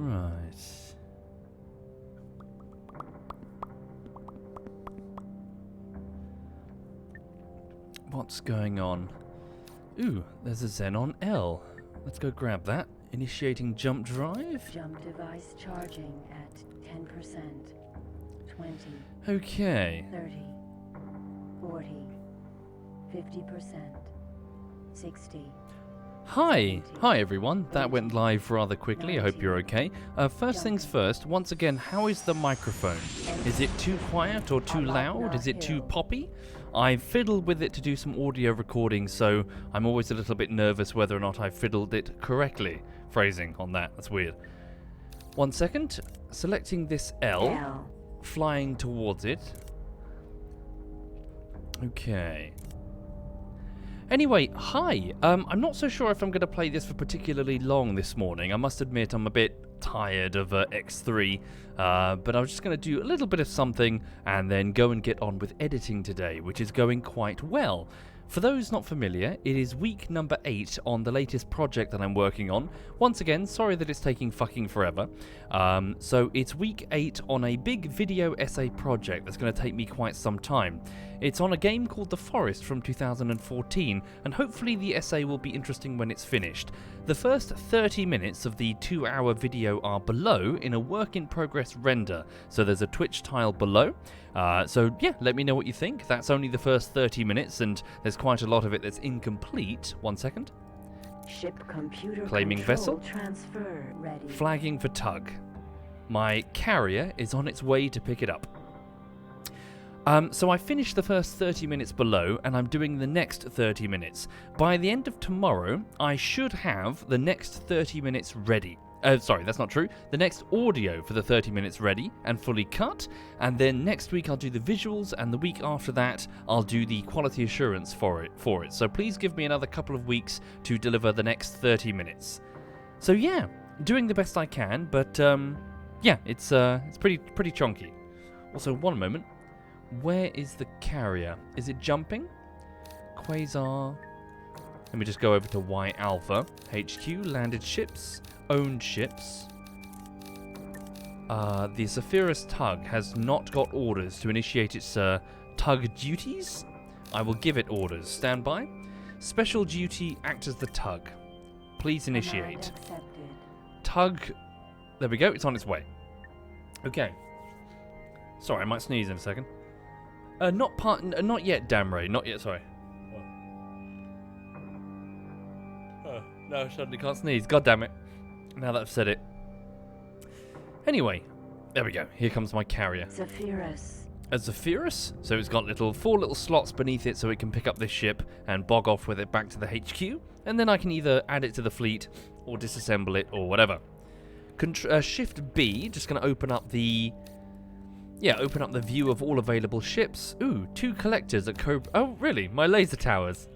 Right. What's going on? Ooh, there's a Xenon L. Let's go grab that. Initiating jump drive. Jump device charging at 10%. 20. Okay. 30. 40. 50%. 60. Hi! Hi everyone, that went live rather quickly, I hope you're okay. First things first, once again, how is the microphone? Is it too quiet or too loud? Is it too poppy? I fiddled with it to do some audio recording, so I'm always a little bit nervous whether or not I fiddled it correctly. Phrasing on that, that's weird. 1 second, selecting this L, flying towards it. Okay. Anyway, hi. I'm not so sure if I'm going to play this for particularly long this morning. I must admit I'm a bit tired of X3, but I was just going to do a little bit of something and then go and get on with editing today, which is going quite well. For those not familiar, it is week number 8 on the latest project that I'm working on. Once again, sorry that it's taking fucking forever. So it's week 8 on a big video essay project that's going to take me quite some time. It's on a game called The Forest from 2014, and hopefully the essay will be interesting when it's finished. The first 30 minutes of the 2-hour video are below in a work-in-progress render, so there's a Twitch tile below. So yeah, let me know what you think. That's only the first 30 minutes, and there's quite a lot of it that's incomplete. 1 second. Ship computer Claiming vessel. Transfer ready. Flagging for tug. My carrier is on its way to pick it up. So I finished the first 30 minutes below, and I'm doing the next 30 minutes. By the end of tomorrow, I should have the next 30 minutes ready. Sorry, that's not true. The next audio for the 30 minutes ready and fully cut, and then next week I'll do the visuals, and the week after that I'll do the quality assurance for it. So please give me another couple of weeks to deliver the next 30 minutes. So yeah, doing the best I can, but yeah, it's pretty chunky. Also, one moment. Where is the carrier? Is it jumping? Quasar. Let me just go over to Y Alpha. HQ, landed ships, owned ships. The Zephyrus tug has not got orders to initiate its tug duties. I will give it orders. Stand by. Special duty, act as the tug. Please initiate. Tug. There we go, it's on its way. Okay. Sorry, I might sneeze in a second. Not yet, Damray. Not yet, sorry. Oh, no, suddenly can't sneeze. God damn it. Now that I've said it. Anyway, there we go. Here comes my carrier. Zephyrus. A Zephyrus? So it's got 4 little slots beneath it so it can pick up this ship and bog off with it back to the HQ. And then I can either add it to the fleet or disassemble it or whatever. Shift B, just going to open up the... Yeah, open up the view of all available ships. Ooh, 2 collectors at Cobra... Oh, really? My laser towers.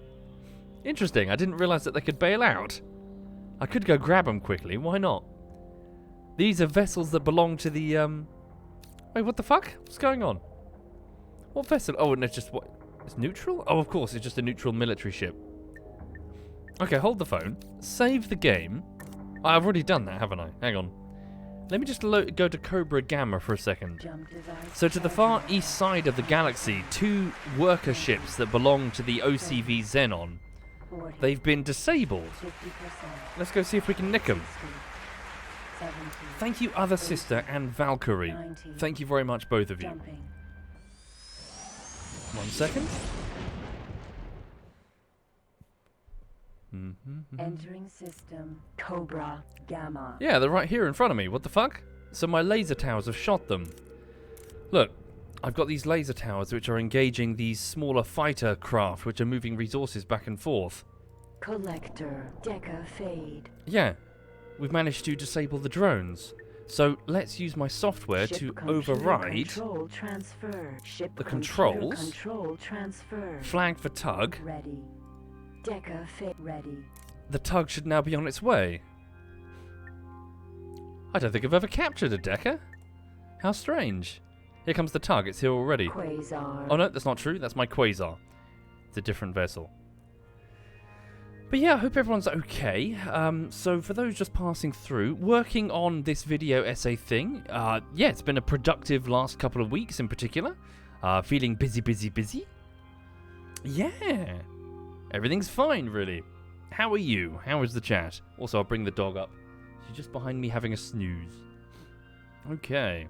Interesting. I didn't realise that they could bail out. I could go grab them quickly. Why not? These are vessels that belong to the, Wait, what the fuck? What's going on? What vessel? Oh, and it's just what? It's neutral? Oh, of course. It's just a neutral military ship. Okay, hold the phone. Save the game. I've already done that, haven't I? Hang on. Let me just go to Cobra Gamma for a second. So to the far east side of the galaxy, 2 worker ships that belong to the OCV Xenon. They've been disabled. Let's go see if we can nick them. Thank you, Other Sister and Valkyrie. Thank you very much, both of you. 1 second. Entering system. Cobra Gamma. Yeah, they're right here in front of me. What the fuck? So my laser towers have shot them. Look, I've got these laser towers which are engaging these smaller fighter craft which are moving resources back and forth. Collector. Deca fade. Yeah, we've managed to disable the drones. So let's use my software to override control transfer. Ship the controls. Control transfer. Flag for tug. Ready. Deca fade. Ready. The tug should now be on its way. I don't think I've ever captured a Deca. How strange. Here comes the tug. It's here already. Quasar. Oh no, that's not true. That's my Quasar. It's a different vessel. But But yeah, I hope everyone's okay. So for those just passing through, working on this video essay thing, yeah, it's been a productive last couple of weeks in particular. Feeling busy. Yeah, everything's fine, really. How are you? How is the chat? Also, I'll bring the dog up. She's just behind me having a snooze. Okay.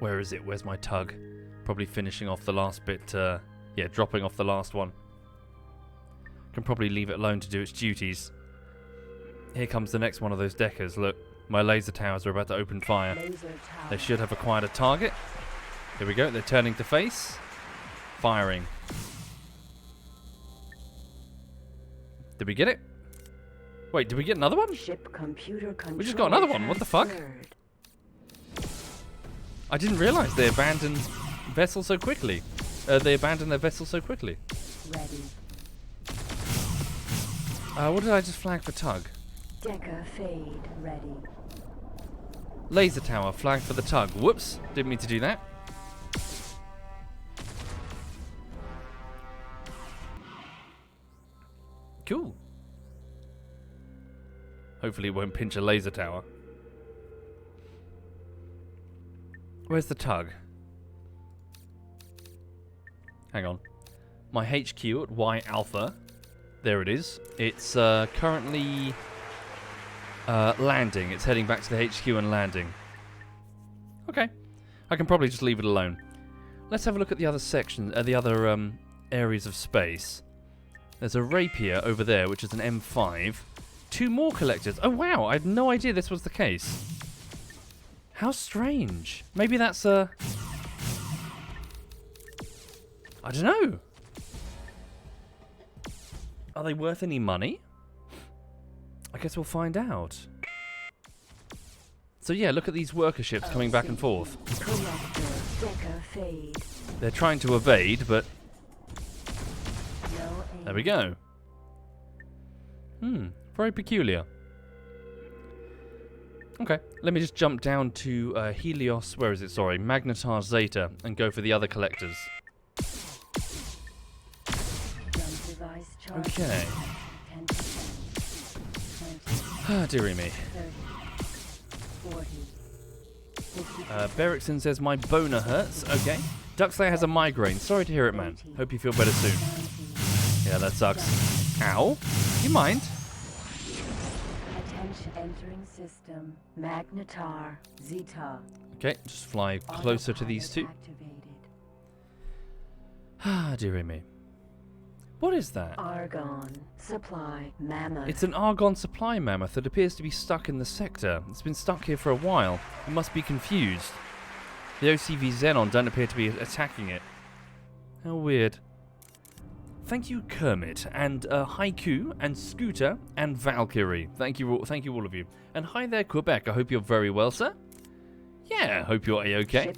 Where is it? Where's my tug? Probably finishing off the last bit. Yeah, dropping off the last one. Can probably leave it alone to do its duties. Here comes the next one of those deckers. Look, my laser towers are about to open fire. They should have acquired a target. Here we go. They're turning to face. Firing. Did we get it? Wait, did we get another one? Ship computer control. We just got another one. What the fuck? I didn't realize they abandoned vessel so quickly. They abandoned their vessel so quickly. Ready. What did I just flag for tug? Decker fade ready. Laser tower flagged for the tug. Whoops, didn't mean to do that. Cool. Hopefully it won't pinch a laser tower. Where's the tug? Hang on. My HQ at Y Alpha. There it is. It's currently landing. It's heading back to the HQ and landing. Okay. I can probably just leave it alone. Let's have a look at the other sections, the other areas of space. There's a rapier over there, which is an M5. 2 more collectors. Oh wow, I had no idea this was the case. How strange. Maybe that's a... I don't know. Are they worth any money? I guess we'll find out. So yeah, look at these worker ships coming back and forth. They're trying to evade, but... There we go. Very peculiar. Okay, let me just jump down to Helios, where is it, sorry, Magnetar Zeta, and go for the other collectors. Okay. Ah, dearie me. Berrickson says, my boner hurts. Okay. Duckslayer has a migraine. Sorry to hear it, man. Hope you feel better soon. Yeah, that sucks. Ow. You mind? Attention entering system. Magnetar Zeta. Okay, just fly closer to these two. Ah, dearie me. What is that? Argon supply mammoth. It's an Argon supply mammoth that appears to be stuck in the sector. It's been stuck here for a while. It must be confused. The OCV Xenon don't appear to be attacking it. How weird. Thank you, Kermit, and Haiku, and Scooter, and Valkyrie. Thank you all of you. And hi there, Quebec. I hope you're very well, sir. Yeah, I hope you're a-okay.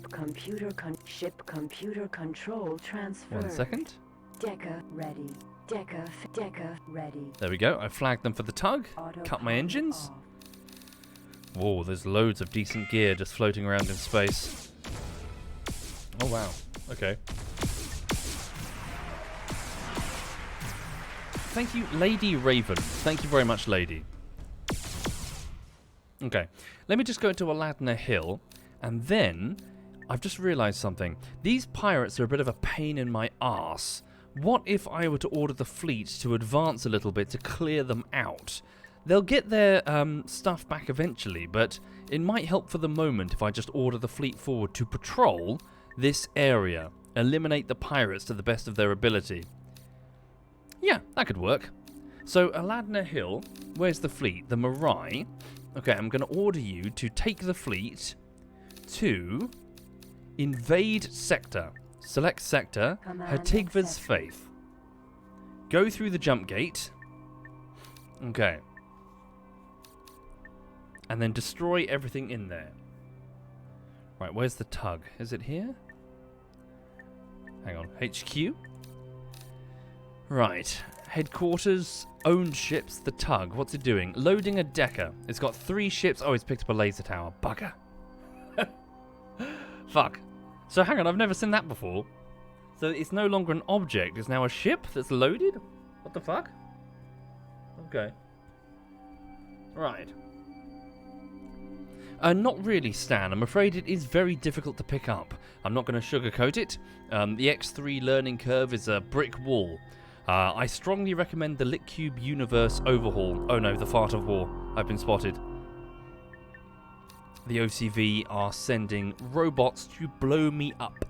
Ship computer control transfer. 1 second. Decker ready. Decker ready. There we go. I flagged them for the tug. Cut my engines. Whoa, there's loads of decent gear just floating around in space. Oh, wow. Okay. Thank you, Lady Raven. Thank you very much, Lady. Okay. Let me just go to Aladna Hill, and then I've just realized something. These pirates are a bit of a pain in my arse. What if I were to order the fleet to advance a little bit to clear them out? They'll get their stuff back eventually, but it might help for the moment if I just order the fleet forward to patrol this area. Eliminate the pirates to the best of their ability. Yeah, that could work. So, Aladna Hill, where's the fleet? The Marai. Okay, I'm going to order you to take the fleet to invade sector. Select sector, Hatigva's Faith. Go through the jump gate. Okay. And then destroy everything in there. Right, where's the tug? Is it here? Hang on, HQ? Right, headquarters, owned ships, the tug. What's it doing? Loading a decker. It's got 3 ships. Oh, it's picked up a laser tower. Bugger. Fuck. So hang on, I've never seen that before. So it's no longer an object, it's now a ship that's loaded? What the fuck? Okay. Right. Not really, Stan. I'm afraid it is very difficult to pick up. I'm not going to sugarcoat it. The X3 learning curve is a brick wall. I strongly recommend the LitCube Universe overhaul. Oh no, the fart of war. I've been spotted. The OCV are sending robots to blow me up.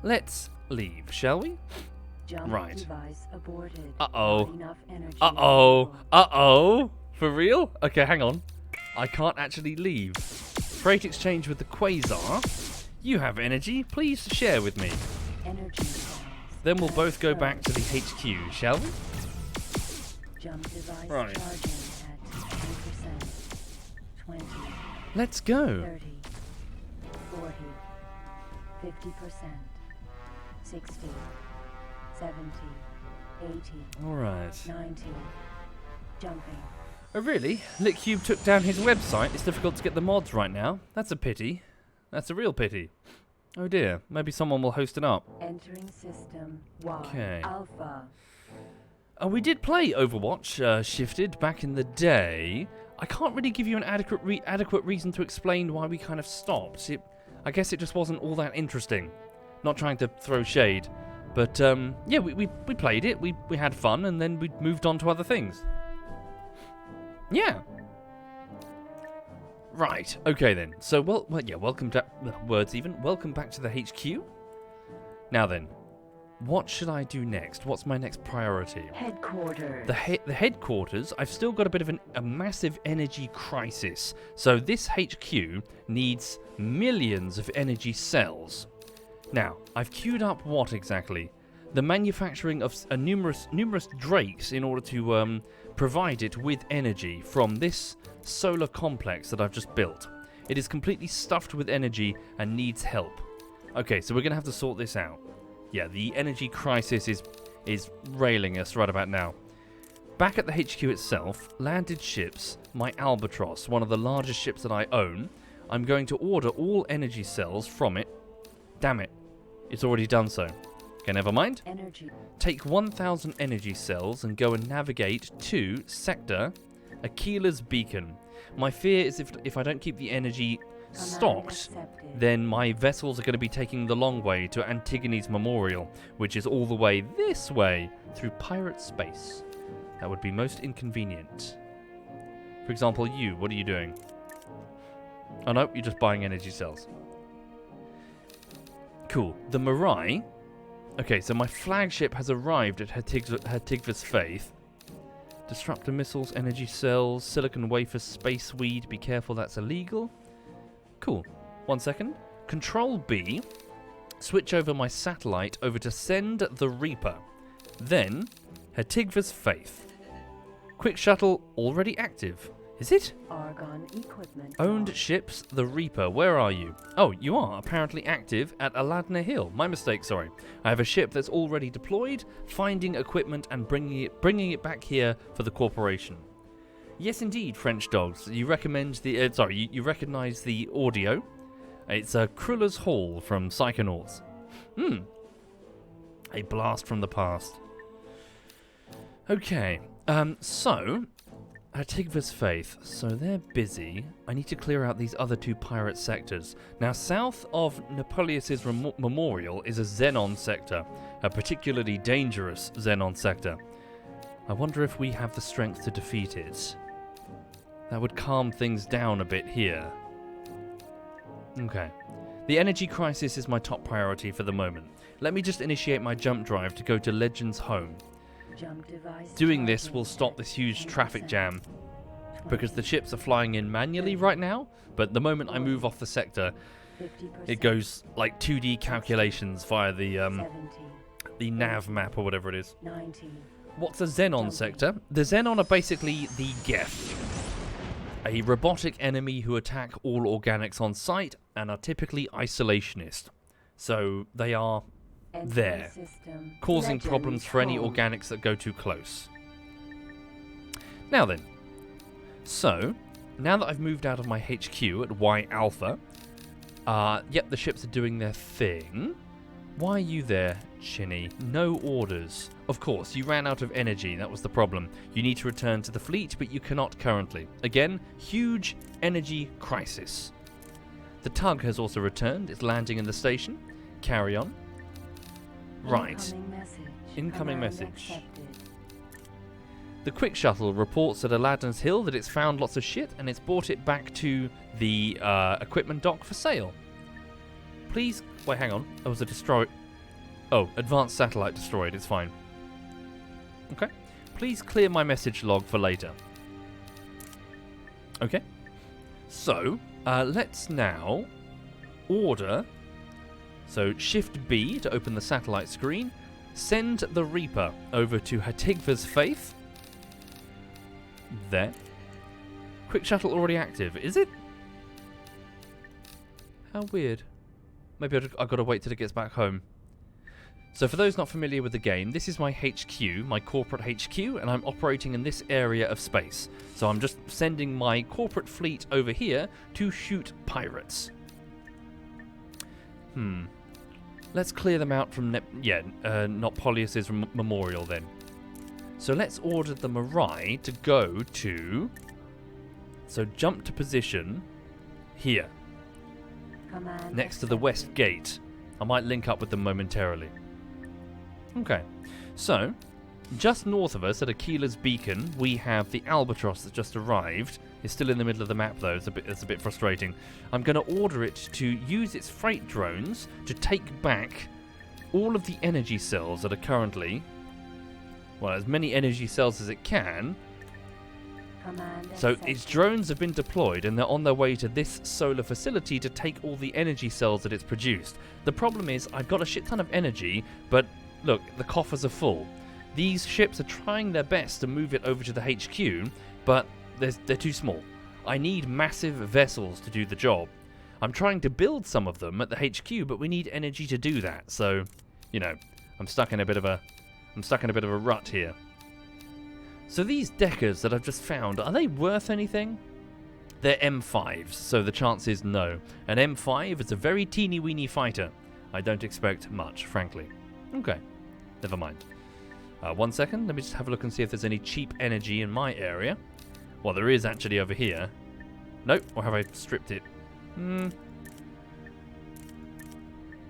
Let's leave, shall we? Jump Right. device aborted. Uh-oh. Not enough energy Uh-oh. available. Uh-oh. For real? Okay, hang on. I can't actually leave. Freight exchange with the Quasar. You have energy. Please share with me. Energy cells. Then we'll both go back to the HQ, shall we? Jump device Right. charging at 10%. 20, Let's go. 30, 40, 50%, 60, 70, 80, Alright. 90. Jumping. Oh, really? LitCube took down his website. It's difficult to get the mods right now. That's a pity. That's a real pity. Oh dear. Maybe someone will host it up. Entering system Y. Okay. Alpha. We did play Overwatch Shifted back in the day. I can't really give you an adequate reason to explain why we kind of stopped. I guess it just wasn't all that interesting. Not trying to throw shade. But, yeah, we played it. We had fun, and then we moved on to other things. Yeah. Right. Okay then. So, well, yeah. Welcome to words even. Welcome back to the HQ. Now then, what should I do next? What's my next priority? Headquarters. The headquarters. I've still got a bit of a massive energy crisis. So this HQ needs millions of energy cells. Now, I've queued up what exactly? The manufacturing of numerous drakes in order to provide it with energy from this solar complex that I've just built. It is completely stuffed with energy and needs help. Okay, so we're going to have to sort this out. Yeah, the energy crisis is railing us right about now. Back at the HQ itself, landed ships, my Albatross, one of the largest ships that I own. I'm going to order all energy cells from it. Damn it, it's already done so. Okay, never mind. Energy. Take 1,000 energy cells and go and navigate to Sector Aquila's Beacon. My fear is if I don't keep the energy stocked, then my vessels are going to be taking the long way to Antigone's Memorial, which is all the way this way through pirate space. That would be most inconvenient. For example, you, what are you doing? Oh no, you're just buying energy cells. Cool. The Mirai. Okay, so my flagship has arrived at Hertigva's Faith. Disruptor missiles, energy cells, silicon wafers, space weed. Be careful, that's illegal. Cool. 1 second. Control B. Switch over my satellite over to Send the Reaper. Then, Hertigva's Faith. Quick shuttle already active. Is it? Argon equipment. Owned ships, the Reaper. Where are you? Oh, you are apparently active at Aladna Hill. My mistake, sorry. I have a ship that's already deployed, finding equipment and bringing it back here for the corporation. Yes, indeed, French dogs. You recommend the you recognize the audio. It's Kruller's Hall from Psychonauts. A blast from the past. Okay. So Hertigva's Faith. So they're busy. I need to clear out these other two pirate sectors. Now, south of Napoleus's Memorial is a Xenon sector, a particularly dangerous Xenon sector. I wonder if we have the strength to defeat it. That would calm things down a bit here. Okay. The energy crisis is my top priority for the moment. Let me just initiate my jump drive to go to Legend's home. Jump device. Doing this will stop this huge traffic jam, because the ships are flying in manually right now, but the moment I move off the sector, 50%, it goes like 2D calculations via the 70, nav map or whatever it is. 90. What's a Xenon sector? The Xenon are basically the Geth, a robotic enemy who attack all organics on sight and are typically isolationist. So they are there, causing Legend's problems for any home. organics that go too close. Now then, so now that I've moved out of my HQ at Y Alpha, yep, the ships are doing their thing. Why are you there, Chinny? No orders. Of course, you ran out of energy. That was the problem. You need to return to the fleet, but you cannot currently. Again, huge energy crisis. The tug has also returned. It's landing in the station. Carry on. Right. Incoming message. The quick shuttle reports at Aladdin's Hill that it's found lots of shit and it's brought it back to the equipment dock for sale. Please... Wait, hang on. It was a destroy... Oh, advanced satellite destroyed. It's fine. Okay. Please clear my message log for later. Okay. So, let's now order... So, Shift B to open the satellite screen. Send the Reaper over to Hatigva's Faith. There. Quick shuttle already active. Is it? How weird. Maybe I've got to wait till it gets back home. So for those not familiar with the game, this is my HQ, my corporate HQ, and I'm operating in this area of space. So I'm just sending my corporate fleet over here to shoot pirates. Let's clear them out from... not Polius's memorial then. So let's order the Mirai to go to... So jump to position here. Command Next to the west gate. I might link up with them momentarily. Okay. So, just north of us at Aquila's Beacon, we have the Albatross that just arrived. It's still in the middle of the map though, it's a bit frustrating. I'm going to order it to use its freight drones to take back all of the energy cells that are currently... Well, as many energy cells as it can. So its drones have been deployed and they're on their way to this solar facility to take all the energy cells that it's produced. The problem is I've got a shit ton of energy, but look, the coffers are full. These ships are trying their best to move it over to the HQ, but they're too small. I need massive vessels to do the job. I'm trying to build some of them at the HQ, but we need energy to do that. So, you know, I'm stuck in a bit of a rut here. So these Deckers that I've just found, are they worth anything? They're M5s, so the chance is no. An M5 is a very teeny-weeny fighter. I don't expect much, frankly. Okay, never mind. 1 second, let me just have a look and see if there's any cheap energy in my area. Well, there is actually over here. Nope, or have I stripped it?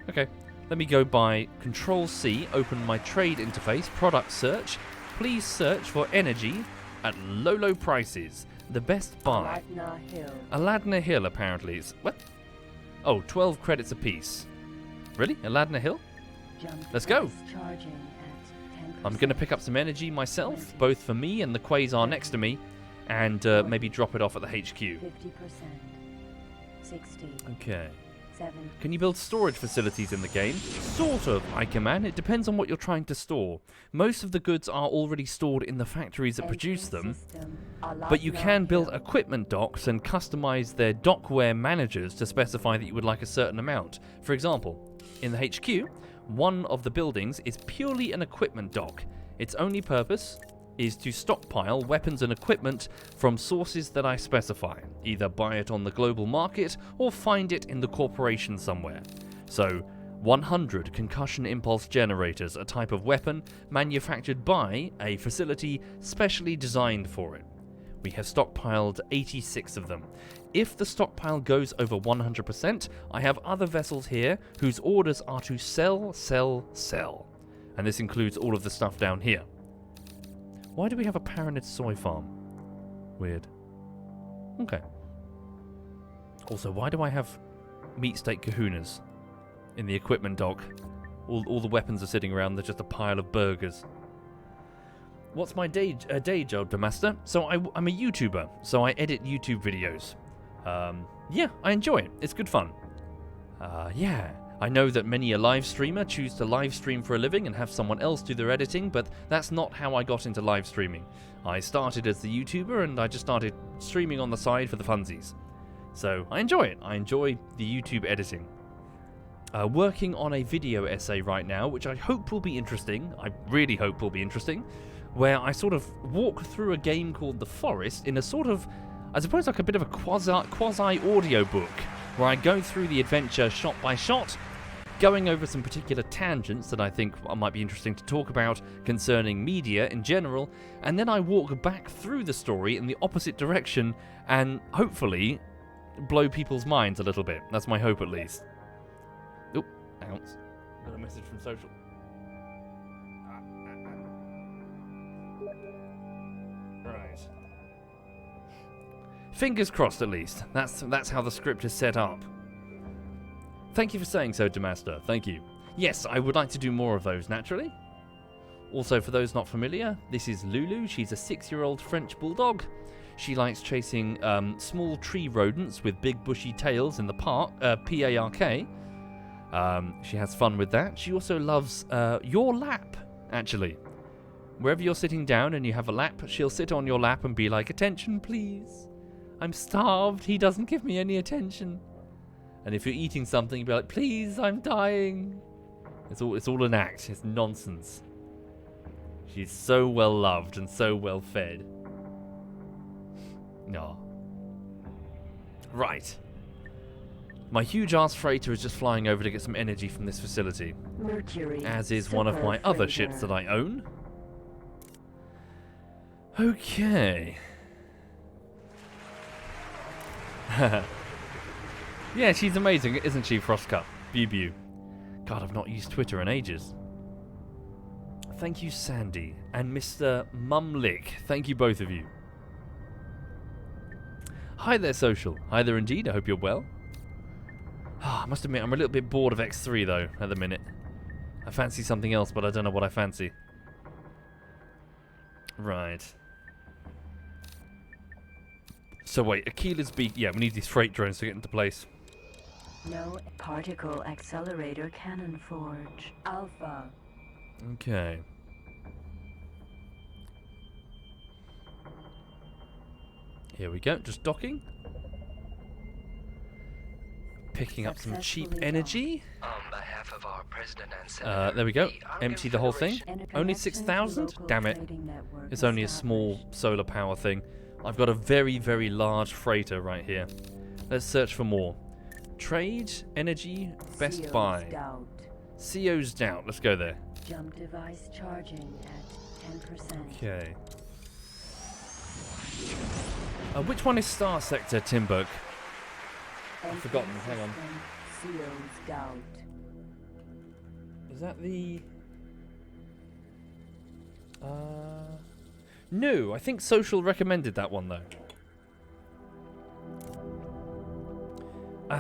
Okay, let me go by Control-C, open my trade interface, product search. Please search for energy at low prices. The best buy. Aladna Hill, apparently. What? Oh, 12 credits apiece. Really? Aladna Hill? Let's go. I'm going to pick up some energy myself, both for me and the Quasar next to me, and maybe drop it off at the HQ. 50%. 60. Okay. 70. Can you build storage facilities in the game? Sort of, Ikeman. It depends on what you're trying to store. Most of the goods are already stored in the factories that produce them, but you can build equipment docks and customize their dockware managers to specify that you would like a certain amount. For example, in the HQ, one of the buildings is purely an equipment dock. Its only purpose is to stockpile weapons and equipment from sources that I specify. Either buy it on the global market or find it in the corporation somewhere. So, 100 concussion impulse generators, a type of weapon manufactured by a facility specially designed for it. We have stockpiled 86 of them. If the stockpile goes over 100%, I have other vessels here whose orders are to sell. And this includes all of the stuff down here. Why do we have a Paranid soy farm? Weird. Okay. Also, why do I have meat steak kahunas in the equipment dock? All the weapons are sitting around, there's just a pile of burgers. What's my day job, Master? So I'm a YouTuber, so I edit YouTube videos. Yeah, I enjoy it. It's good fun. Yeah. I know that many a live streamer choose to live stream for a living and have someone else do their editing, but that's not how I got into live streaming. I started as the YouTuber and I just started streaming on the side for the funsies. So I enjoy it. I enjoy the YouTube editing. Working on a video essay right now, which I hope will be interesting. I really hope will be interesting. Where I sort of walk through a game called The Forest in a sort of, I suppose like a bit of a quasi audio book, where I go through the adventure shot by shot, going over some particular tangents that I think might be interesting to talk about concerning media in general, and then I walk back through the story in the opposite direction and hopefully blow people's minds a little bit. That's my hope, at least. Oh, ounce. Got a message from social. Right. Fingers crossed, at least. That's how the script is set up. Thank you for saying so, Demaster. Thank you. Yes, I would like to do more of those, naturally. Also, for those not familiar, this is Lulu. She's a 6-year-old French bulldog. She likes chasing small tree rodents with big bushy tails in the park, P-A-R-K. She has fun with that. She also loves your lap, actually. Wherever you're sitting down and you have a lap, she'll sit on your lap and be like, "Attention, please. I'm starved. He doesn't give me any attention." And if you're eating something, you'll be like, "Please, I'm dying." It's all an act. It's nonsense. She's so well loved and so well fed. No. Right. My huge ass freighter is just flying over to get some energy from this facility. Mercury. As is one of my other ships that I own. Okay. Yeah, she's amazing, isn't she, Frostcup? Bew. God, I've not used Twitter in ages. Thank you, Sandy. And Mr. Mumlick. Thank you, both of you. Hi there, Social. Hi there indeed. I hope you're well. I must admit, I'm a little bit bored of X3, though, at the minute. I fancy something else, but I don't know what I fancy. Right. So wait, Aquila's beak. Yeah, we need these freight drones to get into place. No particle accelerator cannon forge. Alpha. Okay. Here we go, just docking. Picking up some cheap energy. On behalf of our president and senator, There we go. the Albion Empty the whole thing. Federation- Only 6,000? Damn it. It's only a small solar power thing. I've got a very, very large freighter right here. Let's search for more. Trade, energy, best buy. CO's doubt. Let's go there. Jump device charging at 10%. Okay. Which one is Star Sector, Timberg? I've forgotten. Hang on. CO's doubt. Is that the... No, I think Social recommended that one, though.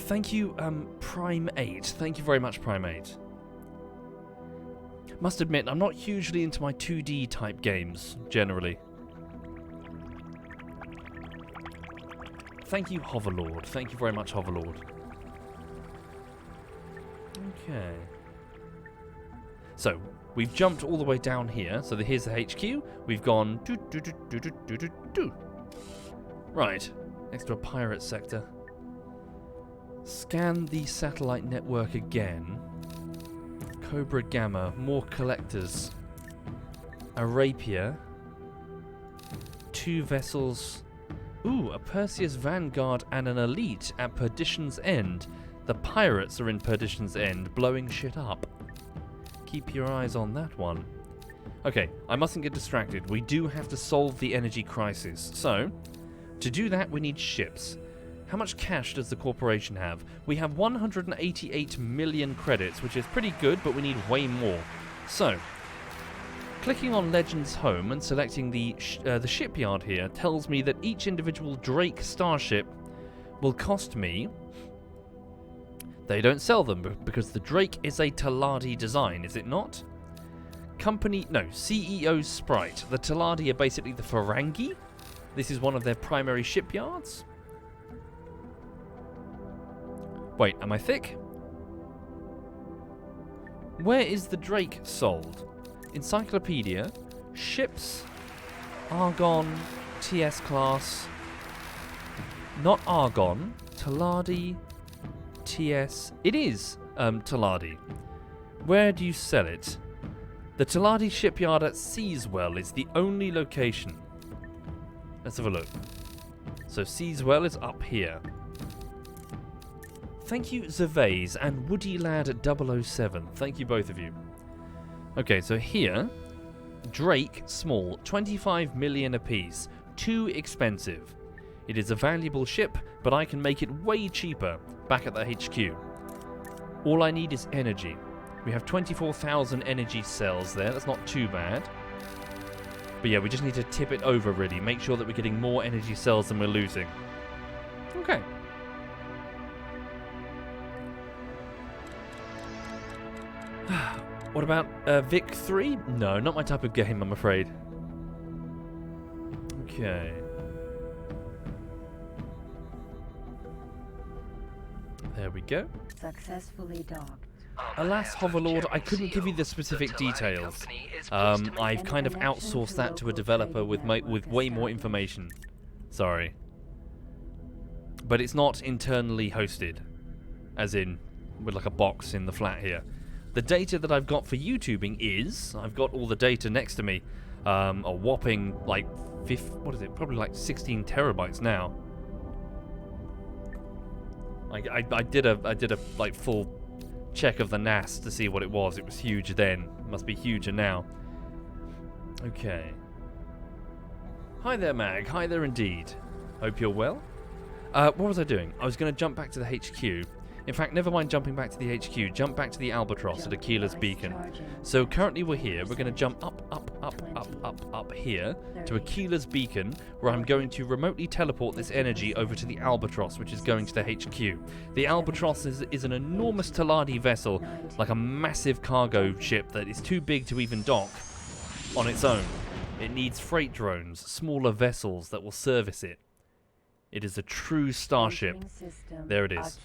Thank you, Prime 8. Thank you very much, Prime 8. Must admit, I'm not hugely into my 2D type games, generally. Thank you, Hoverlord. Thank you very much, Hoverlord. Okay. So, we've jumped all the way down here. So here's the HQ. We've gone... Right. Next to a pirate sector. Scan the satellite network again. Cobra Gamma. More collectors. A rapier. 2 vessels. Ooh, a Perseus Vanguard and an Elite at Perdition's End. The pirates are in Perdition's End, blowing shit up. Keep your eyes on that one. Okay, I mustn't get distracted. We do have to solve the energy crisis. So, to do that, we need ships. How much cash does the corporation have? We have 188 million credits, which is pretty good, but we need way more. So, clicking on Legends Home and selecting the shipyard here tells me that each individual Drake starship will cost me... They don't sell them because the Drake is a Taladi design, is it not? CEO's Sprite. The Taladi are basically the Ferengi. This is one of their primary shipyards. Wait, am I thick? Where is the Drake sold? Encyclopedia, ships, Argon, TS class, not Argon, Taladi, TS. It is Taladi. Where do you sell it? The Taladi shipyard at Seaswell is the only location. Let's have a look. So Seaswell is up here. Thank you, Zervais and Woody Lad 007. Thank you, both of you. Okay, so here, Drake, small, 25 million apiece. Too expensive. It is a valuable ship, but I can make it way cheaper back at the HQ. All I need is energy. We have 24,000 energy cells there. That's not too bad. But yeah, we just need to tip it over, really. Make sure that we're getting more energy cells than we're losing. Okay. What about Vic 3? No, not my type of game, I'm afraid. Okay. There we go. Successfully docked. Alas, Hoverlord, I couldn't give you the specific details. I've kind of outsourced that to a developer with way more information. Sorry. But it's not internally hosted. As in, with like a box in the flat here. The data that I've got for YouTubing is, I've got all the data next to me, a whopping, like, probably like 16 terabytes now. I did a like full check of the NAS to see what it was. It was huge then. Must be huger now. Okay. Hi there, Mag. Hi there indeed. Hope you're well. What was I doing? I was going to jump back to the HQ. In fact, never mind jumping back to the HQ. Jump back to the Albatross at Aquila's Beacon. So currently we're here. We're going to jump up here to Aquila's Beacon, where I'm going to remotely teleport this energy over to the Albatross, which is going to the HQ. The Albatross is an enormous Taladi vessel, like a massive cargo ship that is too big to even dock on its own. It needs freight drones, smaller vessels that will service it. It is a true starship. There it is.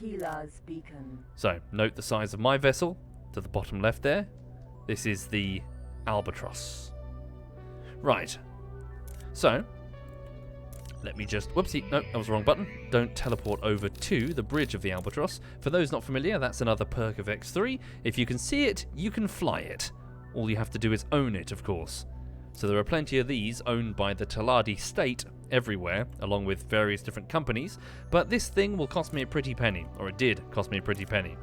So, note the size of my vessel to the bottom left there. This is the Albatross. Right. So, let me just... Whoopsie. No, that was the wrong button. Don't teleport over to the bridge of the Albatross. For those not familiar, that's another perk of X3. If you can see it, you can fly it. All you have to do is own it, of course. So there are plenty of these owned by the Taladi state everywhere, along with various different companies, but this thing will cost me a pretty penny, or it did cost me a pretty penny.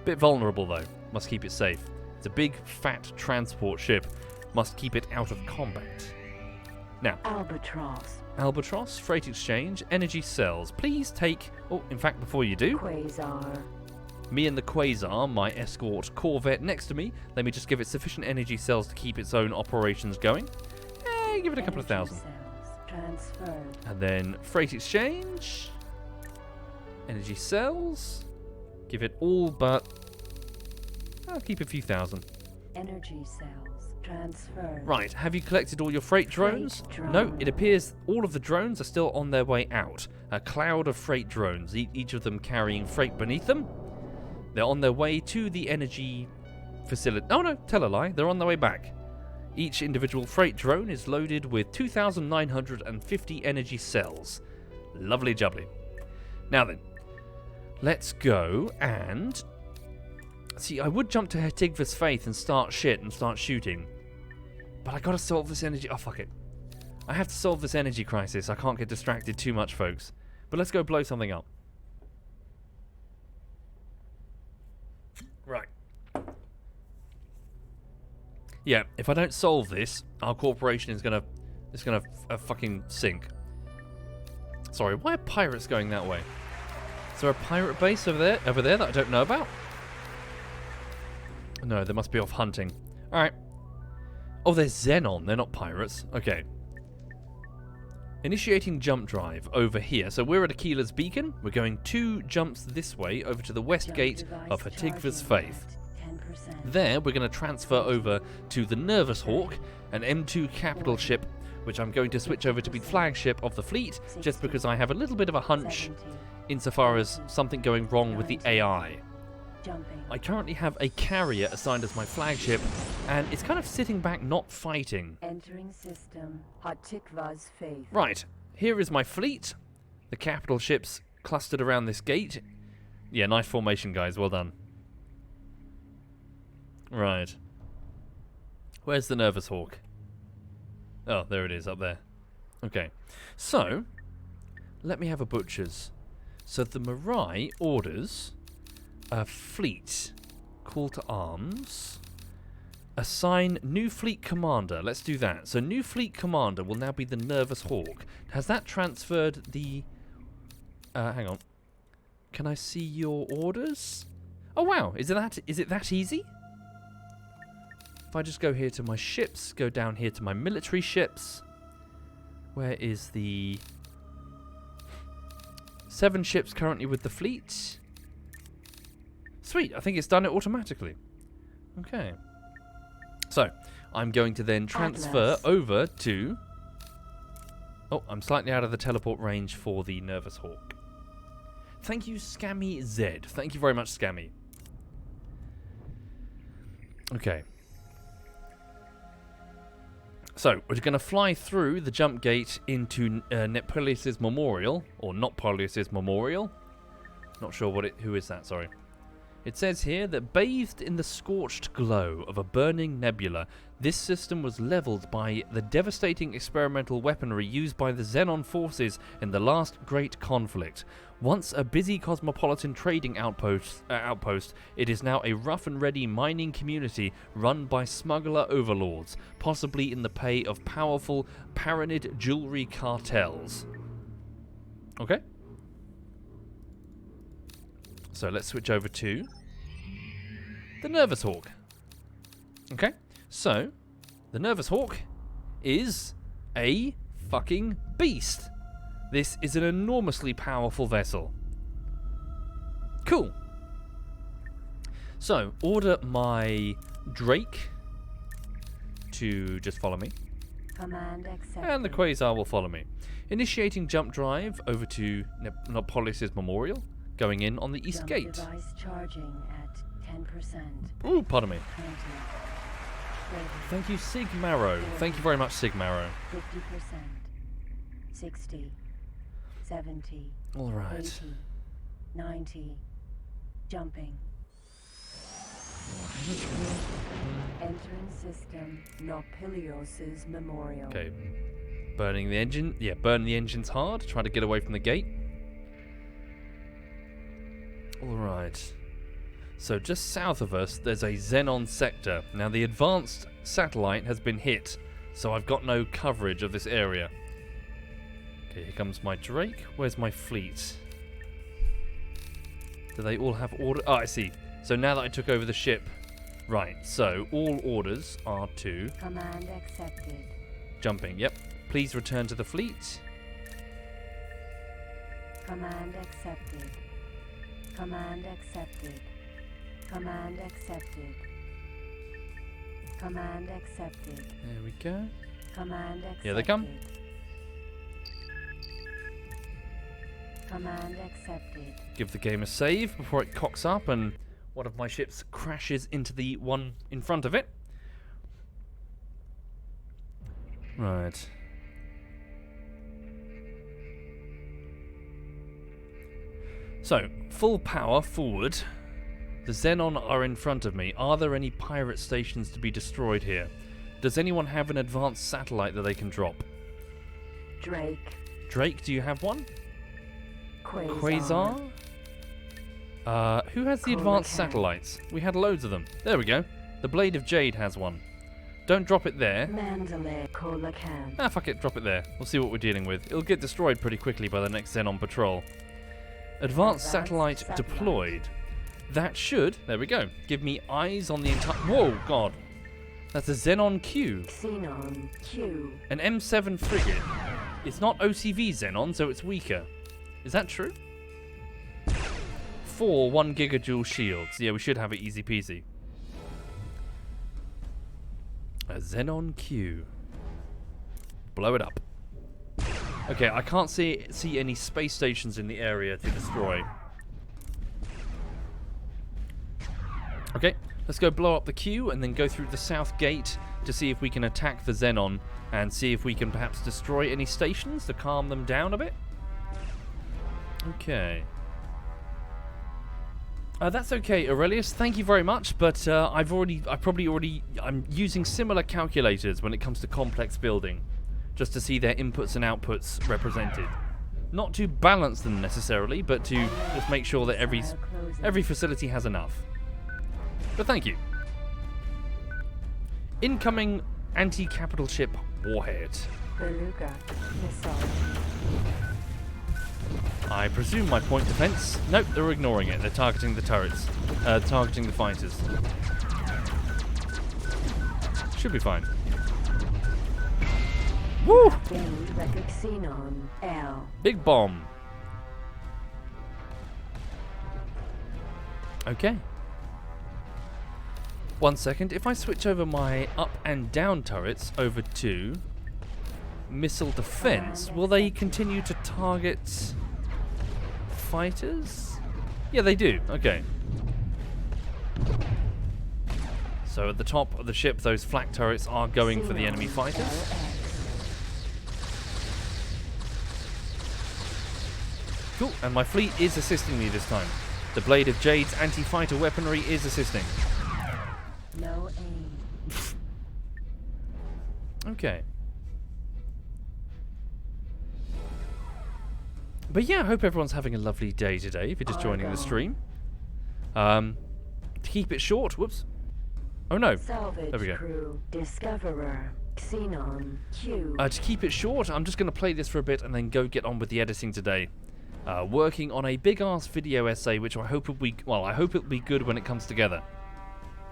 Bit vulnerable though, must keep it safe. It's a big, fat transport ship, must keep it out of combat. Now, Albatross, freight exchange, energy cells. Please take, oh, in fact, before you do, Quasar. Me and the Quasar, my escort corvette next to me, let me just give it sufficient energy cells to keep its own operations going. Give it a couple of thousand. Transferred. And then freight exchange, energy cells, give it all but, I'll keep a few thousand. Energy cells transferred. Right, have you collected all your freight drones? No, it appears all of the drones are still on their way out. A cloud of freight drones, each of them carrying freight beneath them. They're on their way to the energy facility. Oh no, tell a lie, they're on their way back. Each individual freight drone is loaded with 2,950 energy cells. Lovely jubbly. Now then, let's go and... See, I would jump to Hetigva's Faith and start shooting. But I gotta solve this energy... Oh, fuck it. I have to solve this energy crisis. I can't get distracted too much, folks. But let's go blow something up. Right. Yeah, if I don't solve this, our corporation is gonna fucking sink. Sorry, why are pirates going that way? Is there a pirate base over there that I don't know about? No, they must be off hunting. Alright. Oh, they're Xenon, they're not pirates. Okay. Initiating jump drive over here. So we're at Aquila's Beacon. We're going 2 jumps this way over to the west gate of Hetigva's Faith. There, we're going to transfer over to the Nervous Hawk, an M2 capital ship, which I'm going to switch over to be flagship of the fleet, just because I have a little bit of a hunch insofar as something going wrong with the AI. I currently have a carrier assigned as my flagship, and it's kind of sitting back not fighting. Entering system. Hatikva's Faith. Right, here is my fleet. The capital ships clustered around this gate. Yeah, nice formation, guys, well done. Right. Where's the Nervous Hawk? Oh, there it is, up there. Okay. So, let me have a butcher's. So the Marai orders Fleet. Call to arms. Assign new fleet commander. Let's do that. So new fleet commander will now be the Nervous Hawk. Has that transferred the... hang on. Can I see your orders? Oh wow, is it that easy? If I just go here to my ships, go down here to my military ships. Where is the... 7 ships currently with the fleet. Sweet, I think it's done it automatically. Okay. So, I'm going to then transfer over to... Oh, I'm slightly out of the teleport range for the Nervous Hawk. Thank you, Scammy Z. Thank you very much, Scammy. Okay. So, we're going to fly through the jump gate into Netpolius's Memorial, or not Polius's Memorial. Not sure who is that, sorry. It says here that bathed in the scorched glow of a burning nebula, this system was leveled by the devastating experimental weaponry used by the Xenon forces in the last great conflict. Once a busy cosmopolitan trading outpost, it is now a rough and ready mining community run by smuggler overlords, possibly in the pay of powerful Paranid jewelry cartels. Okay. So let's switch over to the Nervous Hawk. Okay, so the Nervous Hawk is a fucking beast. This is an enormously powerful vessel. Cool. So, order my Drake to just follow me. Command accepted. And the Quasar will follow me. Initiating jump drive over to Netpolius's Memorial. Going in on the east Jump gate. Device charging at 10%. Ooh, pardon me. 20. 30. Thank you, Sigmarrow. Thank you very much, Sigmarrow. 50%. 60. 70. All right. 80. 90. Jumping. Entering system. Nopilios's Memorial. Okay. Burning the engine. Yeah, burn the engines hard. Try to get away from the gate. Alright. So just south of us, there's a Xenon sector. Now the advanced satellite has been hit, so I've got no coverage of this area. Okay, here comes my Drake. Where's my fleet? Do they all have order? Oh, I see. So now that I took over the ship. Right, so all orders are to... Command accepted. Jumping, yep. Please return to the fleet. Command accepted. Command accepted. Command accepted. Command accepted. There we go. Command accepted. Here they come. Command accepted. Give the game a save before it cocks up and one of my ships crashes into the one in front of it. Right. So, full power forward. The Xenon are in front of me. Are there any pirate stations to be destroyed here? Does anyone have an advanced satellite that they can drop? Drake. Drake, do you have one? Quasar. Who has the advanced satellites? We had loads of them. There we go. The Blade of Jade has one. Don't drop it there. Mandalay Colacan. Ah, fuck it, drop it there. We'll see what we're dealing with. It'll get destroyed pretty quickly by the next Xenon patrol. Advanced satellite deployed. That should, there we go, give me eyes on the entire... Whoa, God. That's a Xenon Q. Xenon Q. An M7 frigate. It's not OCV Xenon, so it's weaker. Is that true? 4 1 gigajoule shields. Yeah, we should have it easy peasy. A Xenon Q. Blow it up. Okay, I can't see any space stations in the area to destroy. Okay, let's go blow up the Q and then go through the south gate to see if we can attack the Xenon and see if we can perhaps destroy any stations to calm them down a bit. Okay. That's okay, Aurelius. Thank you very much, but I'm using similar calculators when it comes to complex building, just to see their inputs and outputs represented. Not to balance them necessarily, but to just make sure that every facility has enough. But thank you. Incoming anti-capital ship warhead. Beluga missile. I presume my point defense. Nope, they're ignoring it. They're targeting the turrets. Targeting the fighters. Should be fine. Woo! Xenon L. Big bomb. Okay. 1 second. If I switch over my up and down turrets over to missile defense, will they continue to target fighters? Yeah, they do. Okay. So at the top of the ship, those flak turrets are going for the enemy fighters. Cool, and my fleet is assisting me this time. The Blade of Jade's anti-fighter weaponry is assisting. No aim. Okay. But yeah, I hope everyone's having a lovely day today, if you're just joining the stream. To keep it short, whoops. Oh no, Salvage there we go. crew, Discoverer, Xenon Q. To keep it short, I'm just going to play this for a bit and then go get on with the editing today. Working on a big-ass video essay, which I hope will be, well, I hope it'll be good when it comes together.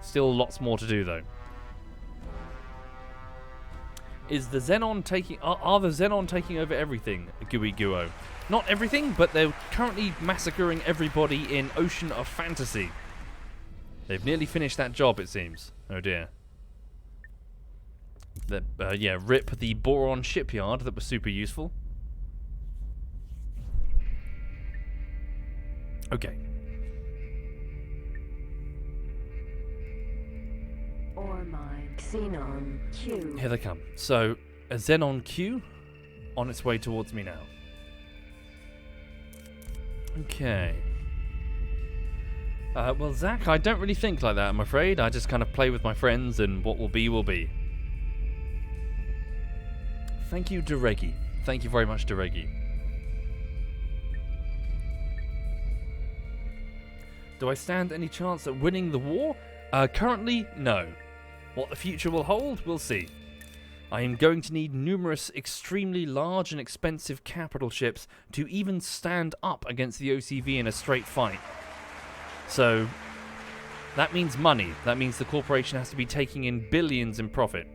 Still lots more to do, though. Is the Xenon taking... Are the Xenon taking over everything, Gooey Guo? Not everything, but they're currently massacring everybody in Ocean of Fantasy. They've nearly finished that job, it seems. Oh dear. Yeah, rip the Boron shipyard. That was super useful. Okay. Ore mine, Xenon Q. Here they come. So, a Xenon Q on its way towards me now. Okay. Well, Zach, I don't really think like that, I'm afraid. I just kind of play with my friends, and what will be, will be. Thank you, Deregi. Thank you very much, Deregi. Do I stand any chance at winning the war? Currently, no. What the future will hold, we'll see. I am going to need numerous extremely large and expensive capital ships to even stand up against the OCV in a straight fight. So, that means money. That means the corporation has to be taking in billions in profit.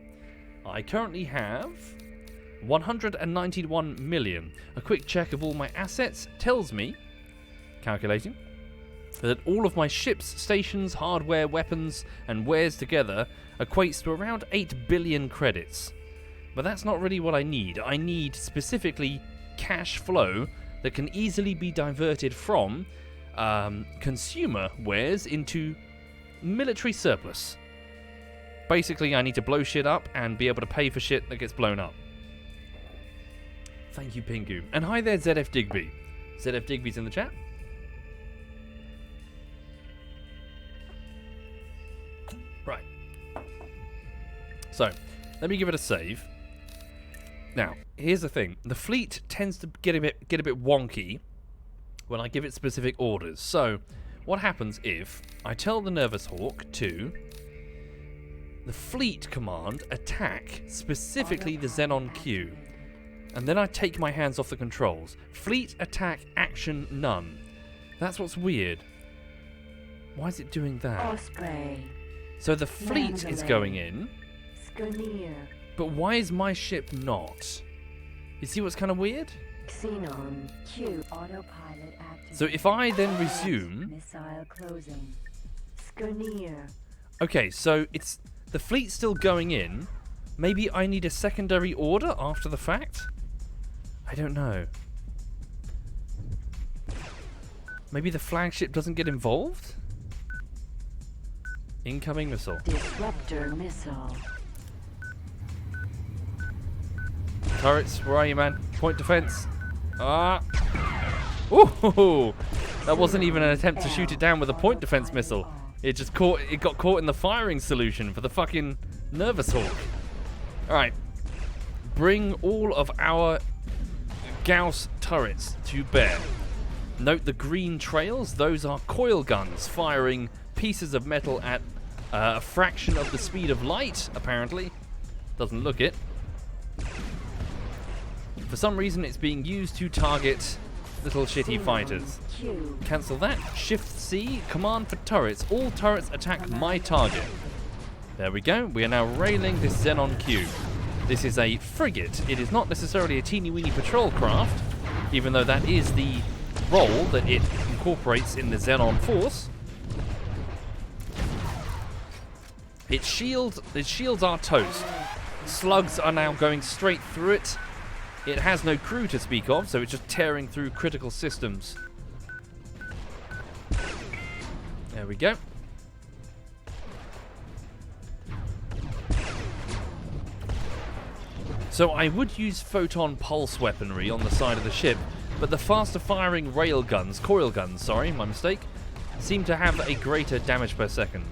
I currently have 191 million. A quick check of all my assets tells me, calculating, that all of my ships, stations, hardware, weapons, and wares together equates to around 8 billion credits. But that's not really what I need. I need specifically cash flow that can easily be diverted from consumer wares into military surplus. Basically, I need to blow shit up and be able to pay for shit that gets blown up. Thank you, Pingu. And hi there, ZF Digby. ZF Digby's in the chat. Right. So, let me give it a save. Now, here's the thing. The fleet tends to get a bit wonky when I give it specific orders. So, what happens if I tell the Nervous Hawk to the fleet command attack specifically the Xenon Q, and then I take my hands off the controls. Fleet attack action none. That's what's weird. Why is it doing that? Osprey. So the fleet is going in, Skirneer. but why is my ship not? You see what's kind of weird? Xenon Q. Autopilot activated. So if I then resume... Missile closing. Skirneer. Okay, so it's the fleet's still going in. Maybe I need a secondary order after the fact? I don't know. Maybe the flagship doesn't get involved? Incoming missile. Disruptor missile. Turrets, where are you, man? Point defense. Ah. Ooh, that wasn't even an attempt to shoot it down with a point defense missile. It just got caught in the firing solution for the fucking Nervous Hawk. Alright. Bring all of our Gauss turrets to bear. Note the green trails, those are coil guns firing pieces of metal at a fraction of the speed of light, apparently. Doesn't look it. For some reason it's being used to target little shitty fighters. Cancel that. Shift C, command for turrets. All turrets attack my target. There we go. We are now railing this Xenon Q. This is a frigate. It is not necessarily a teeny-weeny patrol craft, even though that is the role that it incorporates in the Xenon Force. Its shields are toast. Slugs are now going straight through it. It has no crew to speak of, so it's just tearing through critical systems. There we go. So I would use photon pulse weaponry on the side of the ship, but the faster firing coil guns, sorry, my mistake, seem to have a greater damage per second.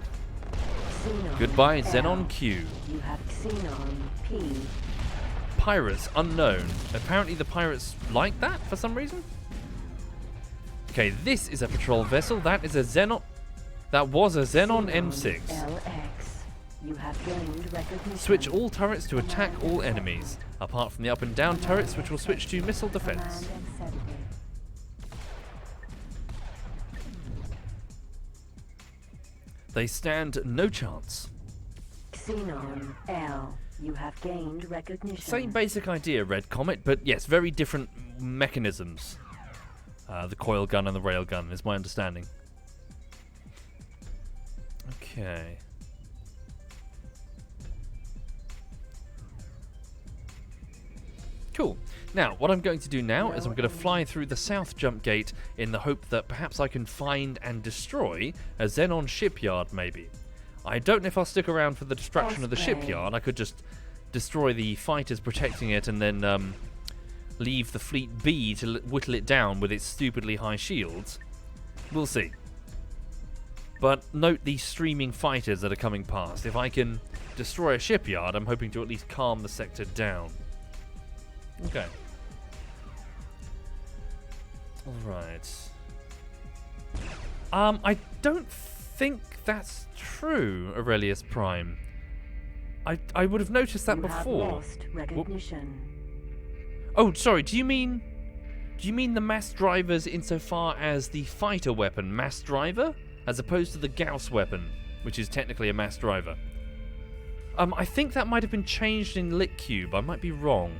Goodbye, Xenon Q. You have Xenon P. Pirates unknown. Apparently the pirates like that for some reason. Okay, this is a patrol vessel. That is a Xenon. That was a Xenon M6. LX. You have gained recognition. Switch all turrets to attack all enemies, apart from the up and down turrets, which will switch to missile defense. Command accepted. They stand no chance. Xenon L. You have gained recognition. Same basic idea, Red Comet, but yes, very different mechanisms. The coil gun and the rail gun is my understanding. Okay. Cool. Now, what I'm going to do now is I'm going to fly through the south jump gate in the hope that perhaps I can find and destroy a Xenon shipyard, maybe. I don't know if I'll stick around for the destruction of the shipyard. I could just destroy the fighters protecting it and then leave the fleet be to whittle it down with its stupidly high shields. We'll see. But note these streaming fighters that are coming past. If I can destroy a shipyard, I'm hoping to at least calm the sector down. Okay. Alright. I don't think that's true, Aurelius Prime. I would have noticed that before. Have lost recognition. Oh, sorry, do you mean the mass drivers insofar as the fighter weapon mass driver, as opposed to the Gauss weapon, which is technically a mass driver? I think that might have been changed in LitCube. I might be wrong.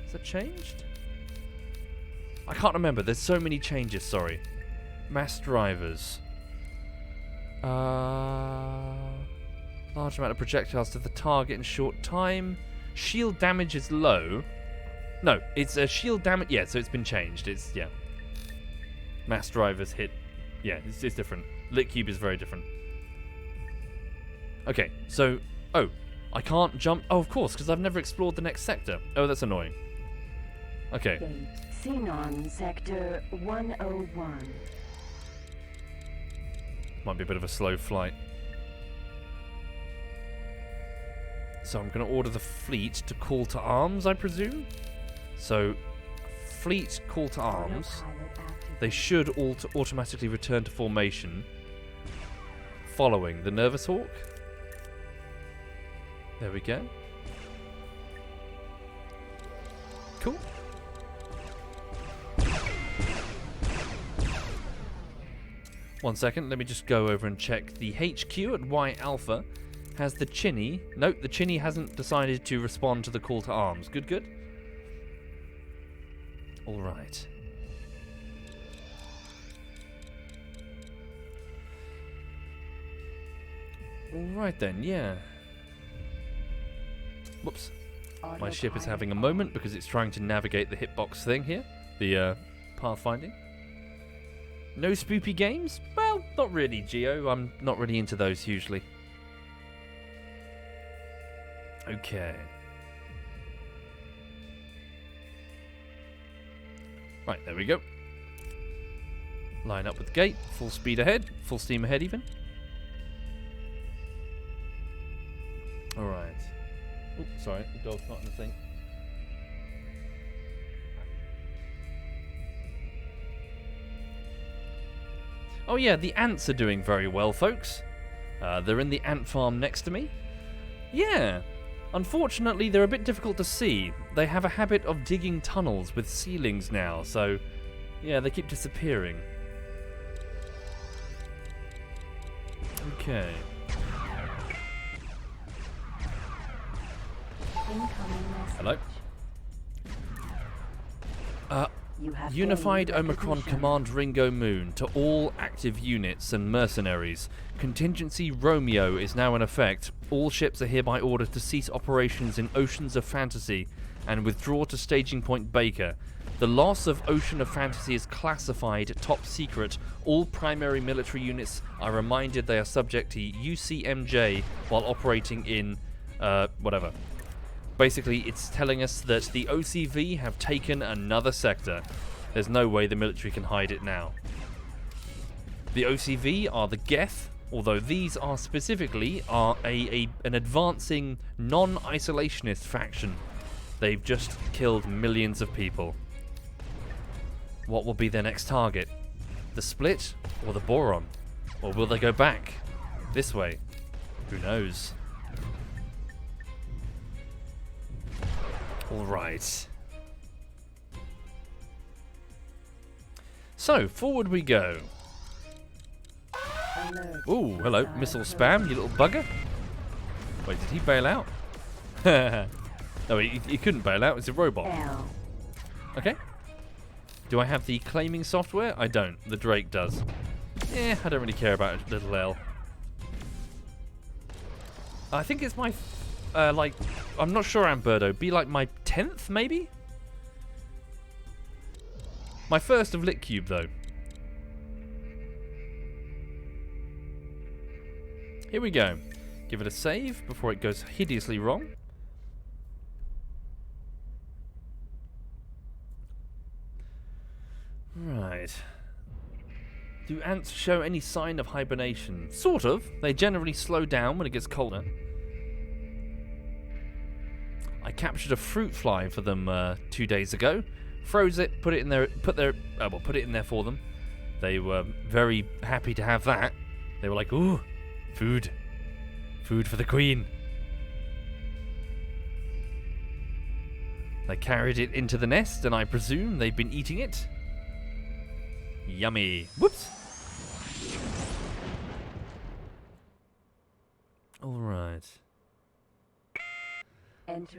Is that changed? I can't remember. There's so many changes, sorry. Mass drivers. Large amount of projectiles to the target in short time. Shield damage is low. No, it's a shield damage. Yeah, so it's been changed. It's, yeah. Mass drivers hit. Yeah, it's different. LitCube is very different. Okay, so... Oh, I can't jump... Oh, of course, because I've never explored the next sector. Oh, that's annoying. Okay. Xenon Sector 101. Might be a bit of a slow flight. So I'm going to order the fleet to call to arms, I presume? So, fleet call to arms. They should automatically return to formation. Following the Nervous Hawk. There we go. Cool. One second, let me just go over and check. The HQ at Y Alpha has the Chinny. Nope, the Chinny hasn't decided to respond to the call to arms. Good, good. Alright. Alright then, yeah. Whoops. My ship is having a moment because it's trying to navigate the hitbox thing here. The pathfinding. No spoopy games? Well, not really, Geo. I'm not really into those hugely. Okay. Right, there we go. Line up with the gate. Full speed ahead. Full steam ahead even. Alright. Oops, sorry. The dog's not in the thing. Oh yeah, the ants are doing very well, folks. They're in the ant farm next to me. Yeah. Unfortunately, they're a bit difficult to see. They have a habit of digging tunnels with ceilings now, so yeah, they keep disappearing. Okay. Hello. Unified Omicron Command Ringo Moon to all active units and mercenaries. Contingency Romeo is now in effect. All ships are hereby ordered to cease operations in Oceans of Fantasy and withdraw to Staging Point Baker. The loss of Ocean of Fantasy is classified top secret. All primary military units are reminded they are subject to UCMJ while operating in whatever. Basically, it's telling us that the OCV have taken another sector. There's no way the military can hide it now. The OCV are the Geth, although these are specifically an advancing non-isolationist faction. They've just killed millions of people. What will be their next target? The Split or the Boron? Or will they go back this way? Who knows? Alright. So, forward we go. Ooh, hello, missile spam, you little bugger. Wait, did he bail out? No, he couldn't bail out, it's a robot. Okay. Do I have the claiming software? I don't. The Drake does. Eh, I don't really care about little L. I think it's my... I'm not sure, Amberto. Be like my 10th, maybe? My first of Litcube, though. Here we go. Give it a save before it goes hideously wrong. Right. Do ants show any sign of hibernation? Sort of. They generally slow down when it gets colder. I captured a fruit fly for them 2 days ago. Froze it, put it in there, put it in there for them. They were very happy to have that. They were like, "Ooh, food. Food for the queen." They carried it into the nest, and I presume they've been eating it. Yummy. Whoops. All right.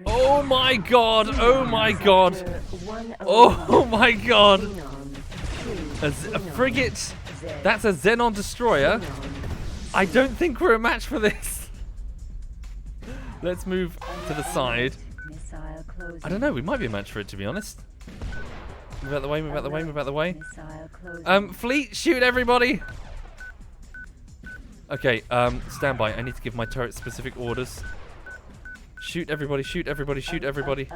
Oh my god! Oh my god! Oh my god! A frigate? That's a Xenon destroyer? I don't think we're a match for this. Let's move to the side. I don't know, we might be a match for it, to be honest. Move out the way, move out the way, move out the way. Fleet, shoot everybody! Okay, stand by. I need to give my turret specific orders. Shoot everybody, shoot everybody, shoot everybody.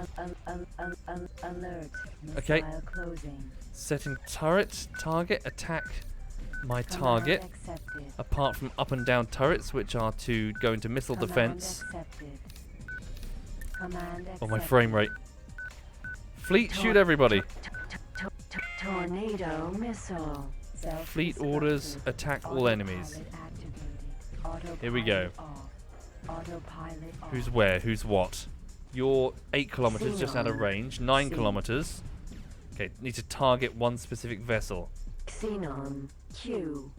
Okay. Setting turret, target, attack my target. Apart from up and down turrets, which are to go into missile defense. Oh, my frame rate. Fleet, shoot everybody. Tornado missile. Fleet orders, attack all enemies. Here we go. Who's where? Who's what? You're 8 kilometers just out of range. 9 kilometers. Okay, need to target one specific vessel. Xenon Q.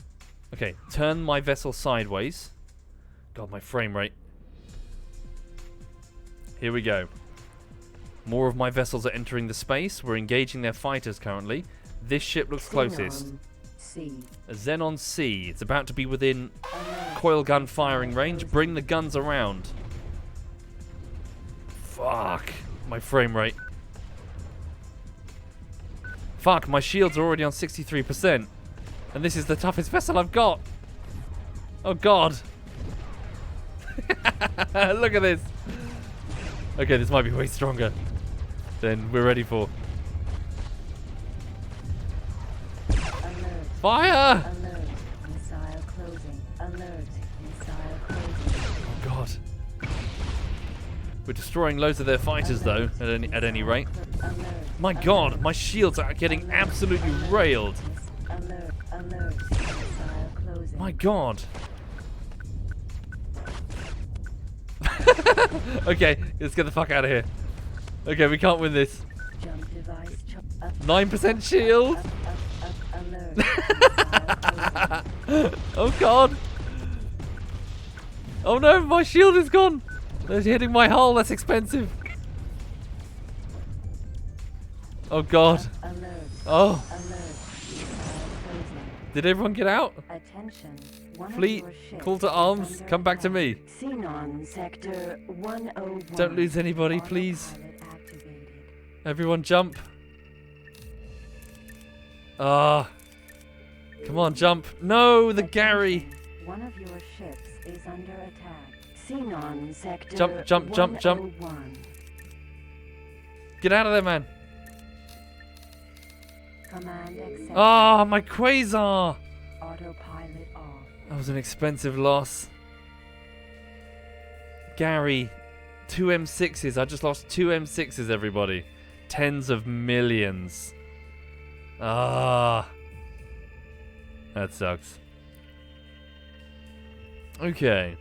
Okay, turn my vessel sideways. God, my frame rate. Here we go. More of my vessels are entering the space. We're engaging their fighters currently. This ship looks closest. A Xenon C. It's about to be within coil gun firing range. Bring the guns around. Fuck. My frame rate. Fuck, my shields are already on 63%. And this is the toughest vessel I've got. Oh god. Look at this. Okay, this might be way stronger than we're ready for. Fire! Alert. Missile closing. Alert. Missile closing. Oh god. We're destroying loads of their fighters though, at any rate. My god, my shields are getting absolutely railed. Alert. Alert. My God. Okay, let's get the fuck out of here. Okay, we can't win this. 9% shield. Oh God. Oh no, my shield is gone. They're hitting my hull. That's expensive. Oh God. Oh. Did everyone get out? Fleet, call to arms. Come back to me. Xenon sector 101. Don't lose anybody, please. Everyone jump. Ah. Come on, jump. No, the Gary. One of your ships is under attack. Xenon sector Jump, jump, jump, jump. 101. Get out of there, man. Command accepted. Ah, my quasar. Autopilot off. That was an expensive loss. Gary, 2 M6s. I just lost 2 M6s, everybody. Tens of millions. Ah. That sucks. Okay.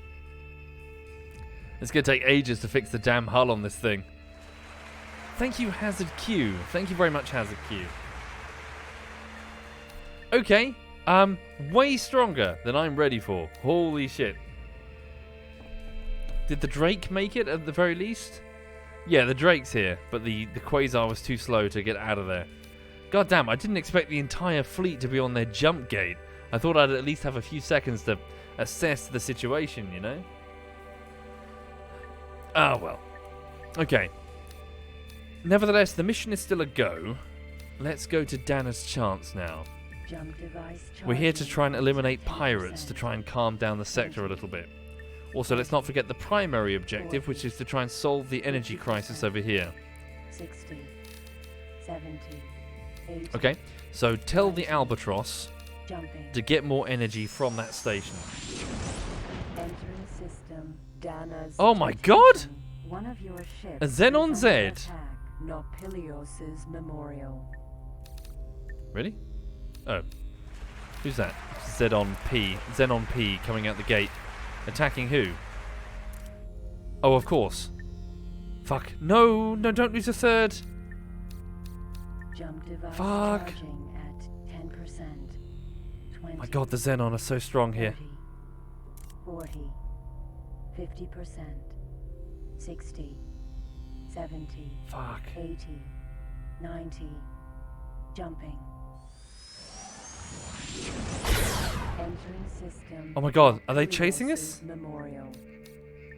It's going to take ages to fix the damn hull on this thing. Thank you, Hazard Q. Thank you very much, Hazard Q. Okay. Way stronger than I'm ready for. Holy shit. Did the Drake make it at the very least? Yeah, the Drake's here, but the Quasar was too slow to get out of there. God damn, I didn't expect the entire fleet to be on their jump gate. I thought I'd at least have a few seconds to assess the situation, you know? Ah, well. Okay. Nevertheless, the mission is still a go. Let's go to Dana's chance now. Jump device We're here to charging try and eliminate 10%. pirates to try and calm down the sector a little bit. Also, let's not forget the primary objective, which is to try and solve the energy crisis over here. 60, 70, 80. Okay, so tell the Albatross Jumping. to get more energy from that station. Entering system. Dana's Oh my station. God! One of your ships A Xenon is Z. under attack. Nopilios's memorial. Really? Oh. Who's that? Xenon P. Xenon P coming out the gate. Attacking who? Oh, of course. Fuck. No, no, don't lose a third. Jump device Fuck. charging at 10%. 20. My God, the Xenon are so strong here. 30, 40, 50%, 60, 70, Fuck. 80, 90, jumping. Entering system. Oh my God, are they chasing us? Memorial.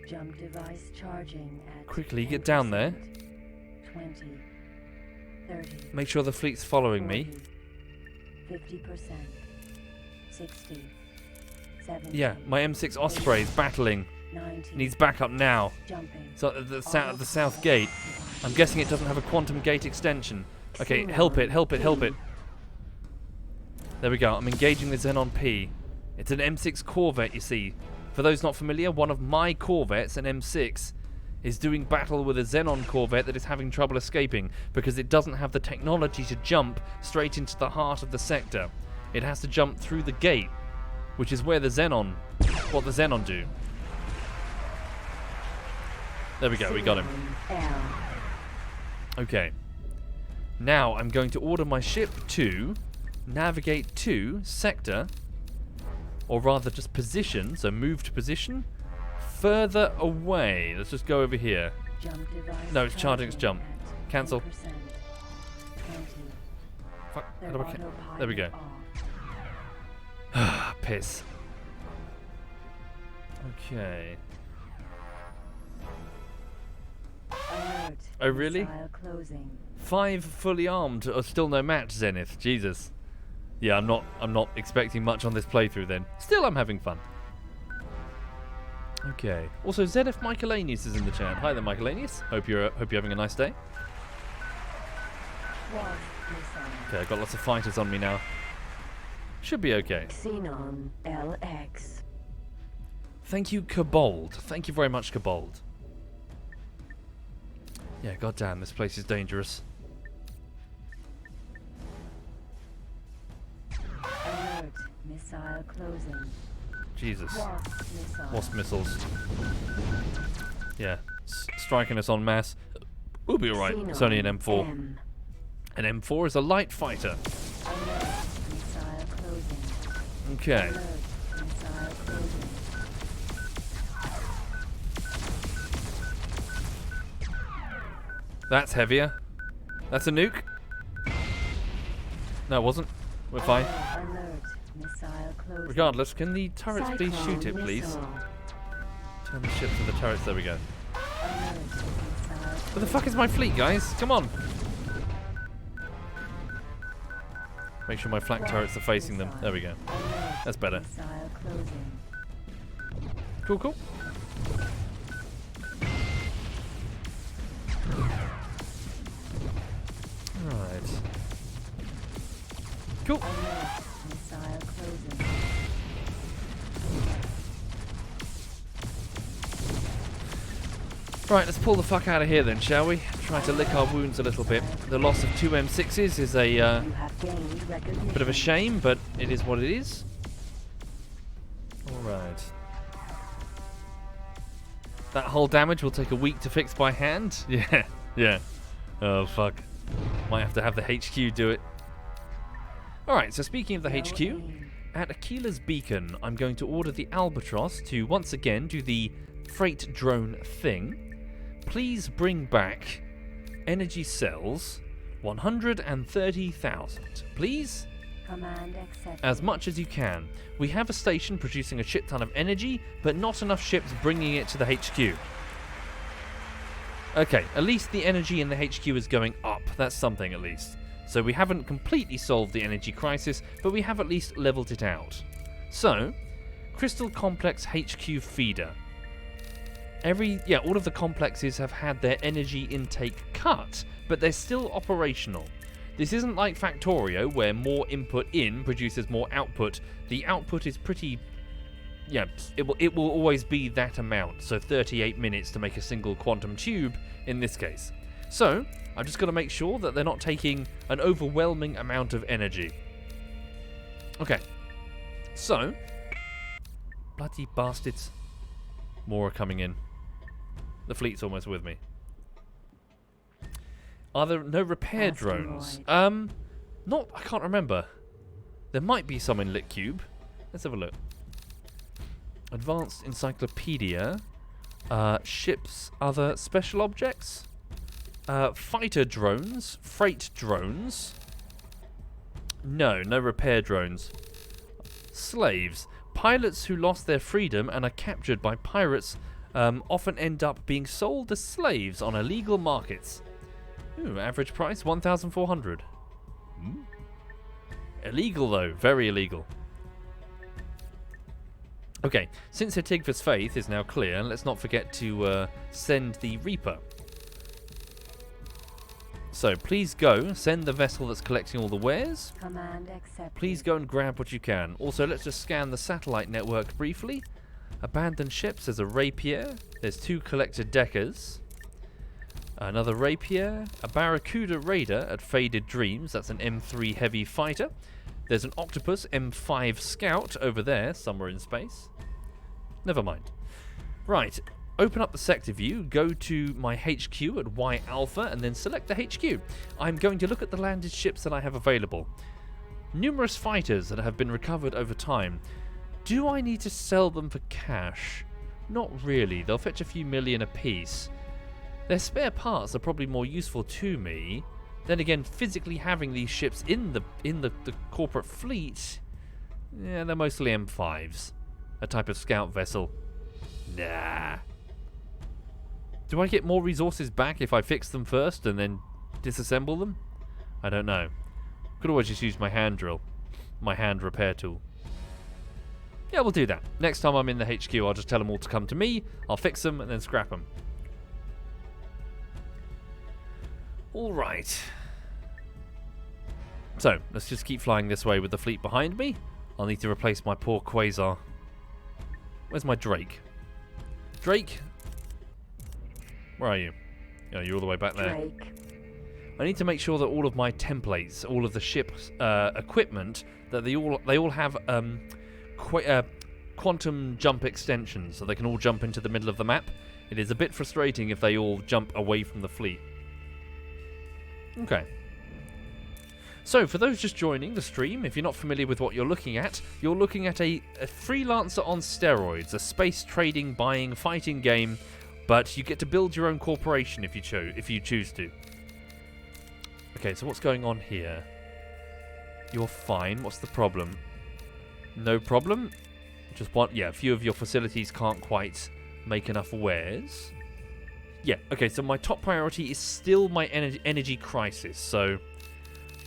Jump device charging at Quickly, get down there. 20, 30. Make sure the fleet's following me. 50%, 60, 70. Yeah, my M6 Osprey is battling. 90. Needs backup now. Jumping. So at the south gate. I'm guessing it doesn't have a quantum gate extension. Okay, help it, help it, help it. There we go. I'm engaging the Xenon P. It's an M6 Corvette, you see. For those not familiar, one of my Corvettes, an M6, is doing battle with a Xenon Corvette that is having trouble escaping because it doesn't have the technology to jump straight into the heart of the sector. It has to jump through the gate, which is where the Xenon do. There we go, we got him. Okay. Now I'm going to order my ship to navigate to sector, or rather just position, so move to position, further away. Let's just go over here. No, it's charging its jump. Cancel. Fuck, how do I there we go. Piss. Okay. Alert. Oh, really? Missile closing. 5 fully armed, or still no match, Zenith. Jesus. Yeah, I'm not expecting much on this playthrough then. Still, I'm having fun. Okay. Also, ZF Michaelanius is in the chat. Hi there, Michaelanius. Hope you're having a nice day. Okay, I've got lots of fighters on me now. Should be okay. Xenon LX. Thank you, Kobold. Thank you very much, Kobold. Yeah, goddamn, this place is dangerous. Alert. Missile closing. Jesus. Missile. Wasp missiles. Yeah. Striking us en masse. We'll be alright. It's only an M4. M. An M4 is a light fighter. Alert. Missile closing. Okay. Alert. Missile closing. That's heavier. That's a nuke. No, it wasn't. We're fine. Alert. Missile closing. Regardless, can the turrets please shoot it, please? Missile. Turn the ship to the turrets. There we go. Alert. Missile. Where the fuck is my fleet, guys? Come on. Make sure my flank turrets are facing them. There we go. Alert. That's better. Missile closing. Cool, cool. Alright. Cool. Alert. Missile closing. Right, let's pull the fuck out of here then, shall we? Try to lick our wounds a little bit. The loss of 2 M6s is a You have gained recognition. bit of a shame, but it is what it is. Alright. That whole damage will take a week to fix by hand? Yeah, yeah. Oh, fuck. Might have the HQ do it. Alright, so speaking of the HQ, at Aquila's Beacon, I'm going to order the Albatross to once again do the freight drone thing. Please bring back energy cells, 130,000. Please? Command accepted. As much as you can. We have a station producing a shit ton of energy, but not enough ships bringing it to the HQ. Okay, at least the energy in the HQ is going up. That's something at least. So we haven't completely solved the energy crisis, but we have at least leveled it out. So, Crystal Complex HQ feeder. All of the complexes have had their energy intake cut, but they're still operational. This isn't like Factorio, where more input in produces more output. The output is pretty... Yeah, it will always be that amount, so 38 minutes to make a single quantum tube in this case. So, I've just got to make sure that they're not taking an overwhelming amount of energy. Okay, so... Bloody bastards. More are coming in. The fleet's almost with me. Are there no repair drones? I can't remember. There might be some in LitCube. Let's have a look. Advanced Encyclopedia. Ships, other special objects. Fighter drones. Freight drones. No repair drones. Slaves. Pilots who lost their freedom and are captured by pirates often end up being sold as slaves on illegal markets. Ooh, average price 1,400. Illegal though, very illegal. Okay, since Hetigva's faith is now clear, let's not forget to send the Reaper. So please go, send the vessel that's collecting all the wares. Command accepted. Please go and grab what you can. Also, let's just scan the satellite network briefly. Abandoned ships, there's a Rapier. There's 2 collector deckers. Another Rapier. A Barracuda Raider at Faded Dreams. That's an M3 heavy fighter. There's an Octopus M5 Scout over there, somewhere in space. Never mind. Right, open up the sector view, go to my HQ at Y Alpha, and then select the HQ. I'm going to look at the landed ships that I have available. Numerous fighters that have been recovered over time. Do I need to sell them for cash? Not really. They'll fetch a few million apiece. Their spare parts are probably more useful to me. Then again, physically having these ships in the corporate fleet, yeah, they're mostly M5s. A type of scout vessel. Nah. Do I get more resources back if I fix them first and then disassemble them? I don't know. Could always just use my hand drill. My hand repair tool. Yeah, we'll do that. Next time I'm in the HQ, I'll just tell them all to come to me, I'll fix them, and then scrap them. Alright. So, let's just keep flying this way with the fleet behind me. I'll need to replace my poor Quasar. Where's my Drake? Drake? Where are you? Oh, you're all the way back there. Drake. I need to make sure that all of my templates, all of the ship's equipment, that they all have quantum jump extensions, so they can all jump into the middle of the map. It is a bit frustrating if they all jump away from the fleet. Okay. So, for those just joining the stream, if you're not familiar with what you're looking at a freelancer on steroids, a space trading, buying, fighting game, but you get to build your own corporation if you choose to. Okay, so what's going on here? You're fine. What's the problem? No problem? Just a few of your facilities can't quite make enough wares. Yeah, okay, so my top priority is still my energy crisis, so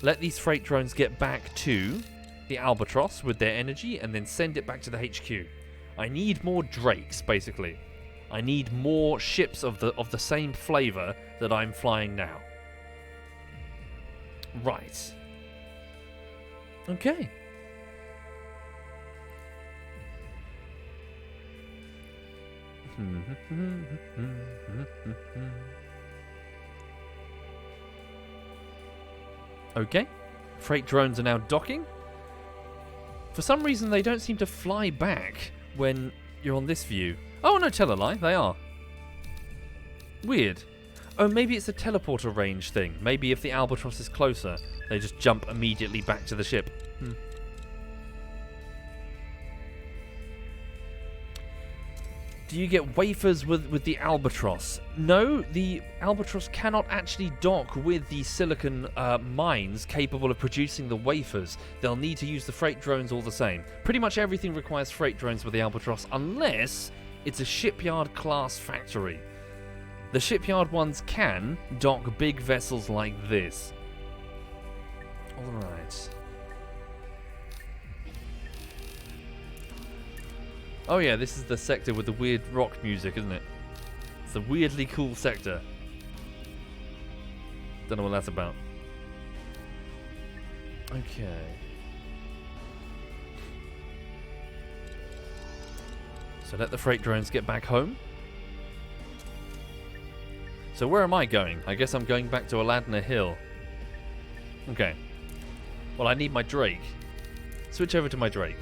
let these freight drones get back to the Albatross with their energy and then send it back to the HQ. I need more Drakes, basically. I need more ships of the same flavour that I'm flying now. Right. Okay. Okay. Freight drones are now docking. For some reason, they don't seem to fly back when you're on this view. Oh, no, tell a lie. They are. Weird. Oh, maybe it's a teleporter range thing. Maybe if the Albatross is closer, they just jump immediately back to the ship. Do you get wafers with the Albatross? No, the Albatross cannot actually dock with the silicon mines capable of producing the wafers. They'll need to use the freight drones all the same. Pretty much everything requires freight drones with the Albatross, unless it's a shipyard class factory. The shipyard ones can dock big vessels like this. Alright. Oh yeah, this is the sector with the weird rock music, isn't it? It's a weirdly cool sector. Don't know what that's about. Okay. So let the freight drones get back home. So where am I going? I guess I'm going back to Aladna Hill. Okay. Well, I need my Drake. Switch over to my Drake.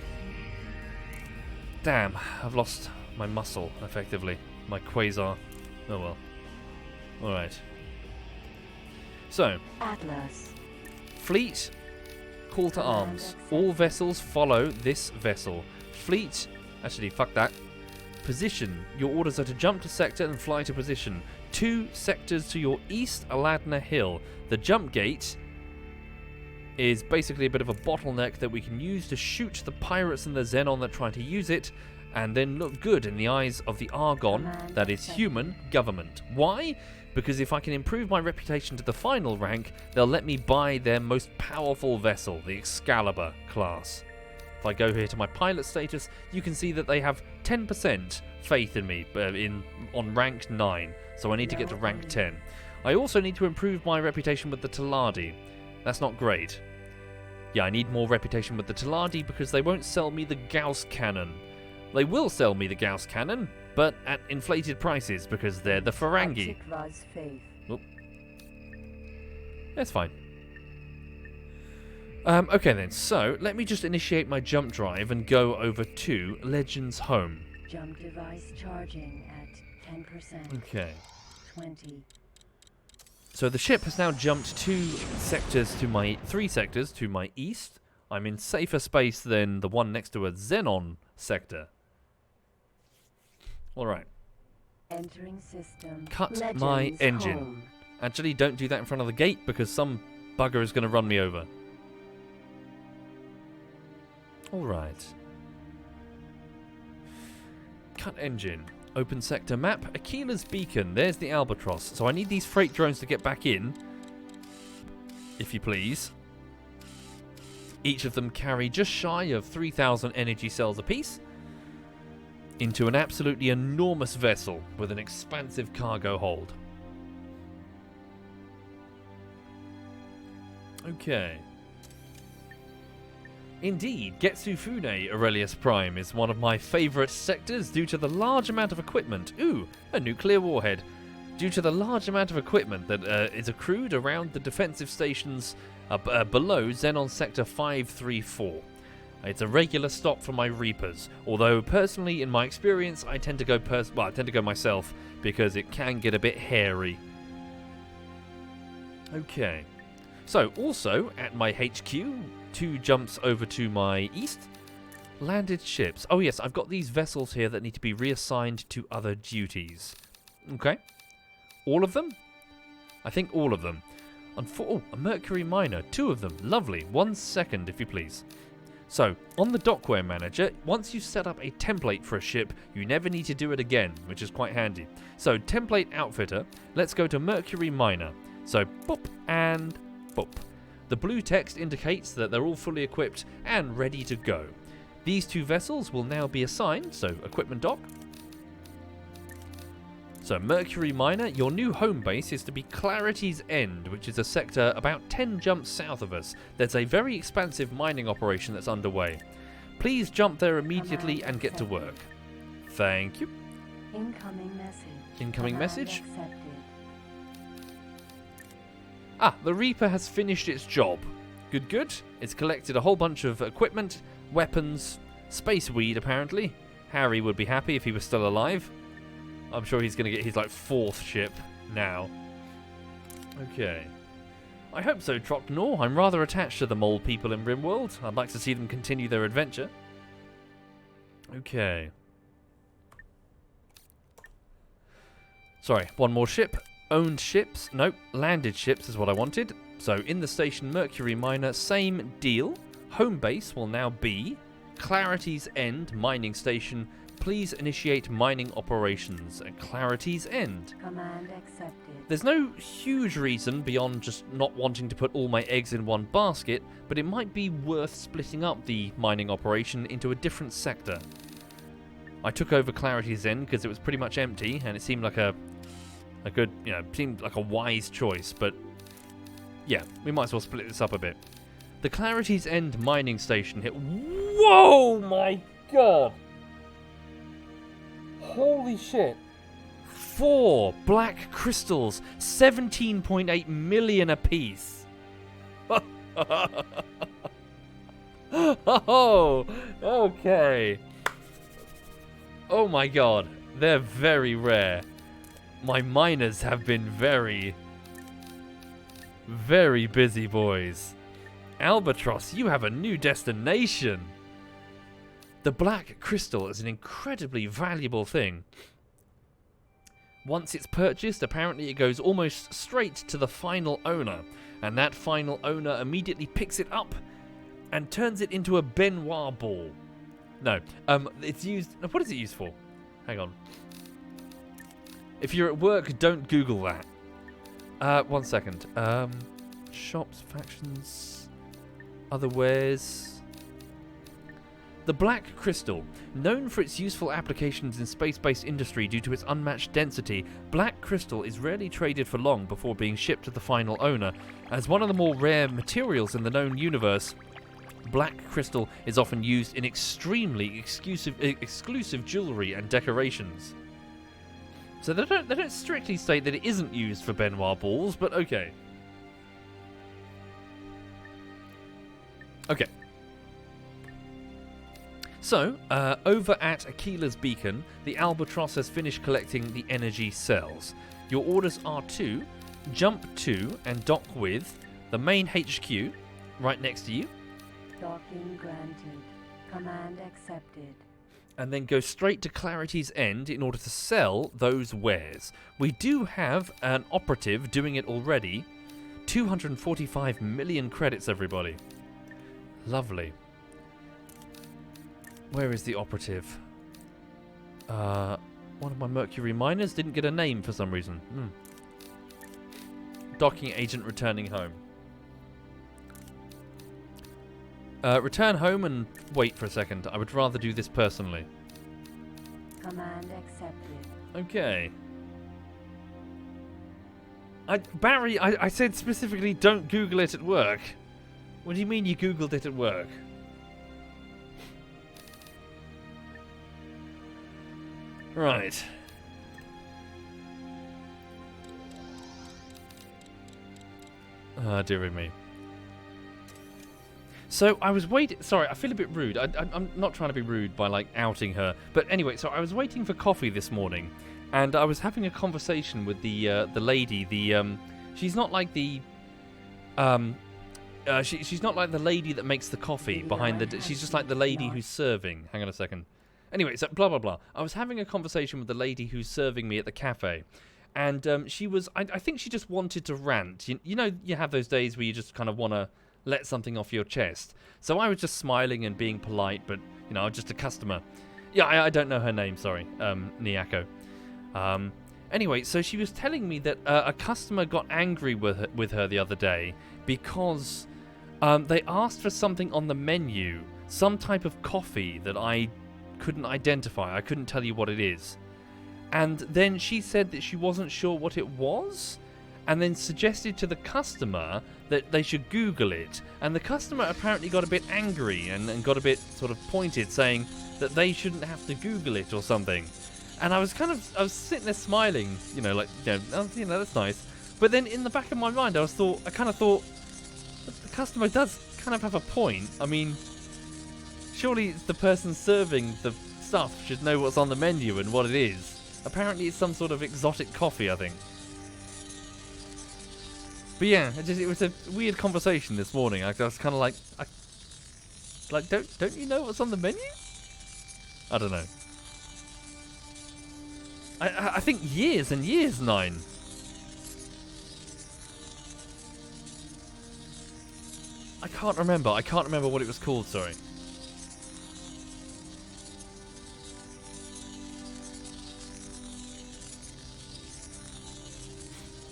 Damn, I've lost my muscle, effectively. My quasar. Oh well. Alright. So. Atlas. Fleet, call to arms. All vessels follow this vessel. Fleet, actually, fuck that. Position. Your orders are to jump to sector and fly to position. 2 sectors to your east, Aladna Hill. The jump gate is basically a bit of a bottleneck that we can use to shoot the pirates and the Xenon that try to use it, and then look good in the eyes of the Argon, that is human government. Why? Because if I can improve my reputation to the final rank, they'll let me buy their most powerful vessel, the Excalibur class. If I go here to my pilot status, you can see that they have 10% faith in me on rank 9, so I need to get to rank 10. I also need to improve my reputation with the Taladi. That's not great. Yeah, I need more reputation with the Taladi because they won't sell me the Gauss cannon. They will sell me the Gauss cannon, but at inflated prices because they're the Ferengi. Oh. That's fine. Okay then, so let me just initiate my jump drive and go over to Legends Home. Jump device charging at 10%. Okay. 20. So the ship has now jumped 3 sectors to my east. I'm in safer space than the one next to a Xenon sector. Alright. Entering system. Cut Legends my engine. home. Actually, don't do that in front of the gate because some bugger is going to run me over. Alright. Cut engine. Open sector map. Aquila's beacon. There's the Albatross. So I need these freight drones to get back in. If you please. Each of them carry just shy of 3,000 energy cells apiece. Into an absolutely enormous vessel with an expansive cargo hold. Okay. Indeed, Getsufune Aurelius Prime is one of my favourite sectors due to the large amount of equipment. Ooh, a nuclear warhead. Due to the large amount of equipment that is accrued around the defensive stations below Xenon Sector 534. It's a regular stop for my Reapers, although personally, in my experience, I tend to go myself because it can get a bit hairy. Okay. So, also, at my HQ, 2 jumps over to my east, landed ships. Oh yes, I've got these vessels here that need to be reassigned to other duties. Okay. All of them? I think all of them. Oh, a Mercury miner, 2 of them. Lovely. 1 second, if you please. So, on the Dockware Manager, once you set up a template for a ship, you never need to do it again, which is quite handy. So, Template Outfitter, let's go to Mercury Miner. So, boop and boop. The blue text indicates that they're all fully equipped and ready to go. These 2 vessels will now be assigned, so Equipment Dock. So, Mercury Miner, your new home base is to be Clarity's End, which is a sector about 10 jumps south of us. There's a very expansive mining operation that's underway. Please jump there immediately and get to work. Thank you. Incoming message. Incoming message? Accepted. Ah, the Reaper has finished its job. Good, good. It's collected a whole bunch of equipment, weapons, space weed apparently. Harry would be happy if he was still alive. I'm sure he's going to get his, 4th ship now. Okay. I hope so, Trocnor. I'm rather attached to the mole people in RimWorld. I'd like to see them continue their adventure. Okay. Sorry, one more ship. Owned ships. Nope, landed ships is what I wanted. So, in the station Mercury Miner, same deal. Home base will now be Clarity's End mining station. Please initiate mining operations at Clarity's End. Command accepted. There's no huge reason beyond just not wanting to put all my eggs in one basket, but it might be worth splitting up the mining operation into a different sector. I took over Clarity's End because it was pretty much empty, and it seemed like a good, seemed like a wise choice, but yeah, we might as well split this up a bit. The Clarity's End mining station hit. Whoa, my god! Holy shit. 4 black crystals, 17.8 million apiece. Oh, okay. Oh my god, they're very rare. My miners have been very, very busy, boys. Albatross, you have a new destination. The black crystal is an incredibly valuable thing. Once it's purchased, apparently it goes almost straight to the final owner, and that final owner immediately picks it up and turns it into a Benoit ball. No, it's used... What is it used for? Hang on. If you're at work, don't Google that. 1 second. Shops, factions, other wares... The black crystal, known for its useful applications in space-based industry due to its unmatched density, black crystal is rarely traded for long before being shipped to the final owner. As one of the more rare materials in the known universe, black crystal is often used in extremely exclusive jewelry and decorations. So they don't strictly state that it isn't used for Benoit balls, but okay. Okay. So, over at Aquila's Beacon, the Albatross has finished collecting the energy cells. Your orders are to jump to and dock with the main HQ right next to you. Docking granted. Command accepted. And then go straight to Clarity's End in order to sell those wares. We do have an operative doing it already. 245 million credits, everybody. Lovely. Where is the operative? One of my Mercury miners didn't get a name for some reason. Docking agent returning home. Return home and wait for a second. I would rather do this personally. Command accepted. Okay. Barry, I said specifically don't Google it at work. What do you mean you Googled it at work? Right. Dearie me. So I was waiting. Sorry, I feel a bit rude. I'm not trying to be rude by like outing her, but anyway. So I was waiting for coffee this morning, and I was having a conversation with the lady. She's not like the she's not like the lady that makes the coffee behind the. She's just like the lady who's serving. Hang on a second. Anyway, so blah blah blah. I was having a conversation with the lady who's serving me at the cafe, and she was. I think she just wanted to rant. You know, you have those days where you just kind of want to let something off your chest. So I was just smiling and being polite, but you know, just a customer. Yeah, I don't know her name. Sorry, Niako. Anyway, so she was telling me that a customer got angry with her the other day because they asked for something on the menu, some type of coffee that I couldn't identify. I couldn't tell you what it is. And then she said that she wasn't sure what it was, and then suggested to the customer that they should Google it. And the customer apparently got a bit angry and got a bit sort of pointed, saying that they shouldn't have to Google it or something. And I was sitting there smiling, you know, like, you know, that's nice. But then in the back of my mind, I kind of thought, the customer does kind of have a point. I mean, surely the person serving the stuff should know what's on the menu and what it is. Apparently it's some sort of exotic coffee, I think. But yeah, it was a weird conversation this morning. I was kind of like, don't you know what's on the menu? I don't know. I think years and years, 9. I can't remember. I can't remember what it was called, sorry.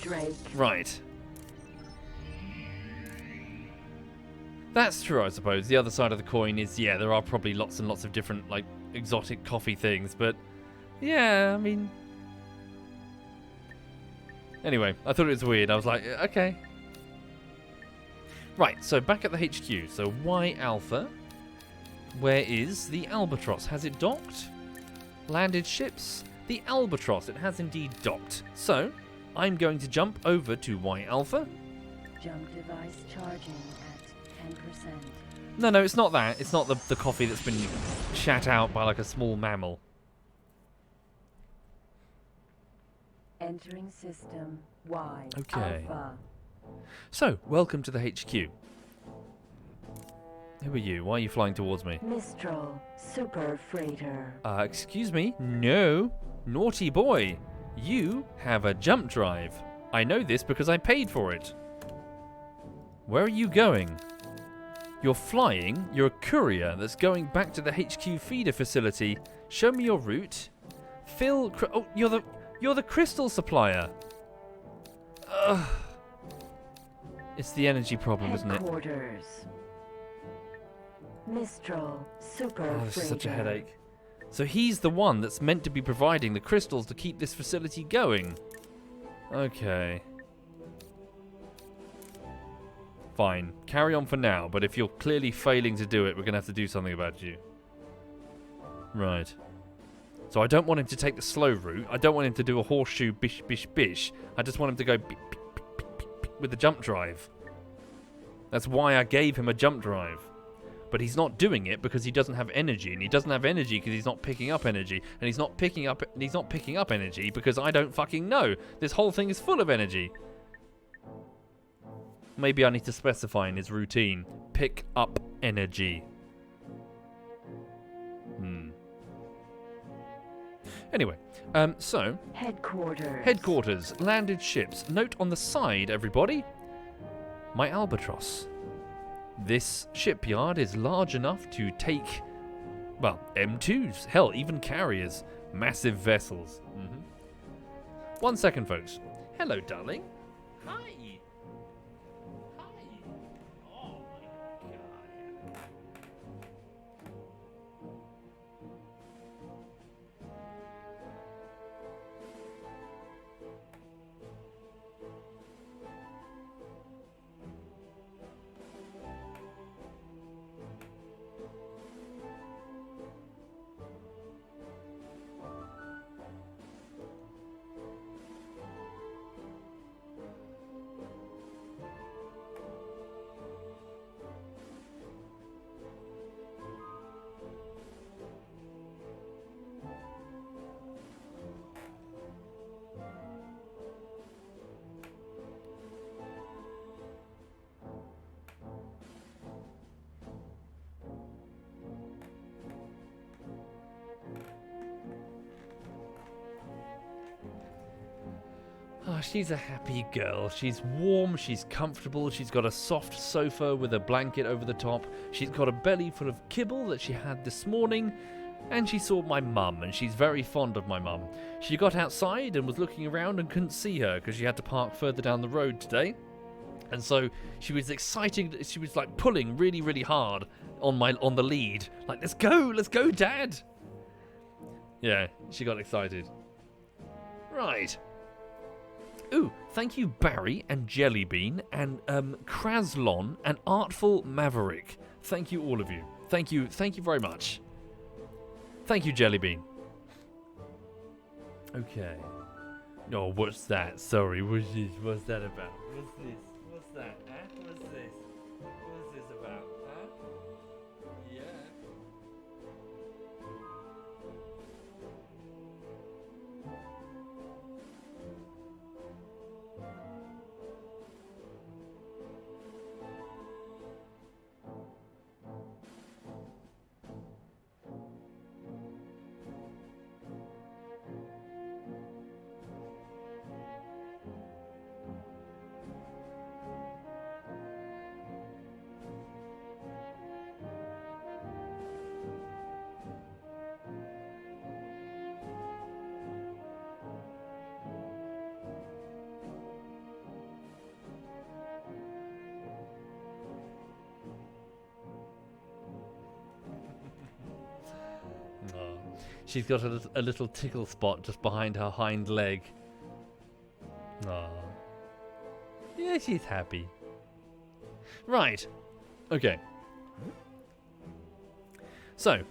Drake. Right. That's true, I suppose. The other side of the coin is, yeah, there are probably lots and lots of different, like, exotic coffee things, but yeah, I mean... Anyway, I thought it was weird. I was like, okay. Right, so back at the HQ. So Y Alpha. Where is the Albatross? Has it docked? Landed ships? The Albatross, it has indeed docked. So, I'm going to jump over to Y Alpha. Jump device charging at 10%. No, it's not that. It's not the coffee that's been shat out by like a small mammal. Entering system Y Okay. Alpha. So, welcome to the HQ. Who are you? Why are you flying towards me? Mistral Super Freighter. Excuse me? No. Naughty boy. You have a jump drive. I know this because I paid for it. Where are you going? You're flying. You're a courier that's going back to the HQ feeder facility. Show me your route. Phil... Oh, you're the crystal supplier. Ugh. It's the energy problem, isn't it? Headquarters. Mistral Super Oh, this is such a Freighter. headache. So he's the one that's meant to be providing the crystals to keep this facility going. Okay. Fine. Carry on for now, but if you're clearly failing to do it, we're going to have to do something about you. Right. So I don't want him to take the slow route. I don't want him to do a horseshoe bish bish bish. I just want him to go bish, bish, bish, bish, bish, with the jump drive. That's why I gave him a jump drive. But he's not doing it because he doesn't have energy, and he doesn't have energy because he's not picking up energy, and he's not picking up energy because I don't fucking know. This whole thing is full of energy. Maybe I need to specify in his routine. Pick up energy. Anyway, so... Headquarters. Landed ships. Note on the side, everybody. My Albatross. This shipyard is large enough to take, well, M2s. Hell, even carriers. Massive vessels. 1 second, folks. Hello, darling. Hi. Oh, my God. Oh, she's a happy girl. She's warm, she's comfortable, she's got a soft sofa with a blanket over the top. She's got a belly full of kibble that she had this morning. And she saw my mum, and she's very fond of my mum. She got outside and was looking around and couldn't see her because she had to park further down the road today. And so she was excited. She was like pulling really, really hard on the lead. Like, let's go, Dad. Yeah, she got excited. Right. Ooh, thank you, Barry and Jellybean and Kraslon and Artful Maverick. Thank you, all of you. Thank you very much. Thank you, Jellybean. Okay. Oh, what's that? Sorry, what's this? What's that about? What's this? What's that? Huh? What's this? What's this about? Huh? Yeah. She's got a little tickle spot just behind her hind leg. Aww. Yeah, she's happy. Right. Okay. So,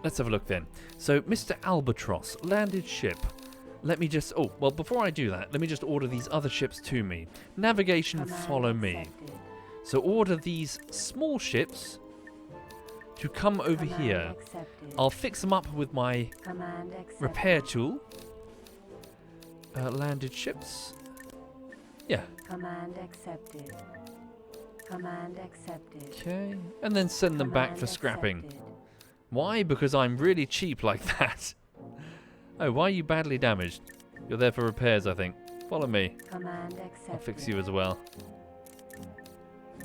let's have a look then. So, Mr. Albatross, landed ship. Let me just... Oh, well, before I do that, let me just order these other ships to me. Navigation, follow me. So, order these small ships to come over here. I'll fix them up with my repair tool. Landed ships. Yeah. Command accepted. Command accepted. Okay. And then send them back for scrapping. Why? Because I'm really cheap like that. Oh, why are you badly damaged? You're there for repairs, I think. Follow me. Command accepted. I'll fix you as well.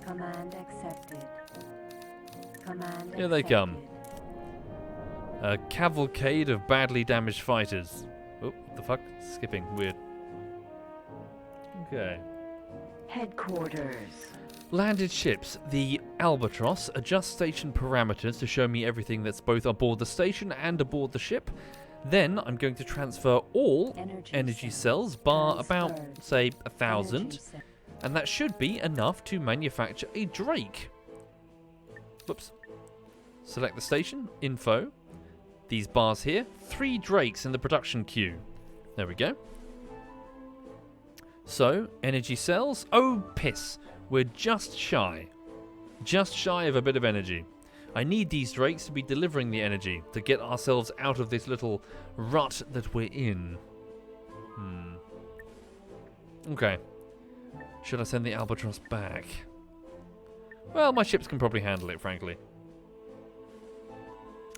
Command accepted. Command Here they come. accepted. A cavalcade of badly damaged fighters. Oh, what the fuck? Skipping. Weird. Okay. Headquarters. Landed ships. The Albatross. Adjust station parameters to show me everything that's both aboard the station and aboard the ship. Then I'm going to transfer all energy cells, bar about, say, 1,000. And that should be enough to manufacture a Drake. Whoops. Select the station. Info. These bars here. 3 Drakes in the production queue. There we go. So, energy cells. Oh, piss. We're just shy. Just shy of a bit of energy. I need these Drakes to be delivering the energy to get ourselves out of this little rut that we're in. Okay. Should I send the Albatross back? Well, my ships can probably handle it, frankly.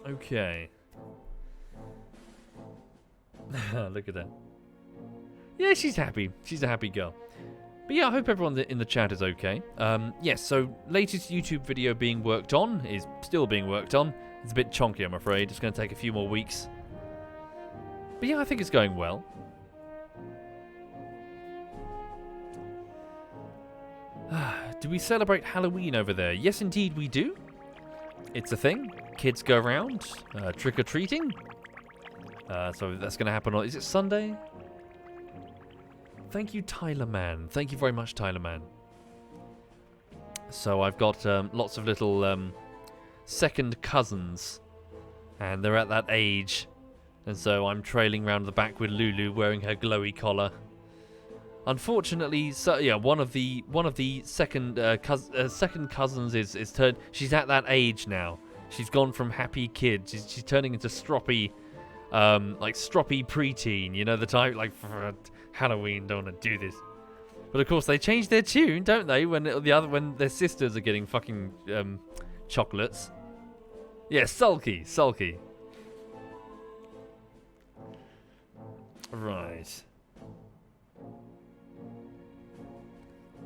Okay. Look at that. Yeah, she's happy. She's a happy girl. But yeah, I hope everyone in the chat is okay. Yes, so latest YouTube video being worked on is still being worked on. It's a bit chonky, I'm afraid. It's going to take a few more weeks. But yeah, I think it's going well. Do we celebrate Halloween over there? Yes, indeed we do. It's a thing. Kids go around trick-or-treating. So that's going to happen on... Is it Sunday? Thank you, Tyler Man. Thank you very much, Tyler Man. So I've got lots of little second cousins. And they're at that age. And so I'm trailing around the back with Lulu wearing her glowy collar. Unfortunately, so yeah, one of the second second cousins is turned. She's at that age now. She's gone from happy kid. She's turning into stroppy, like stroppy preteen. You know, the type like for Halloween. Don't want to do this. But of course, they change their tune, don't they? When their sisters are getting fucking chocolates. Yeah, sulky. Right.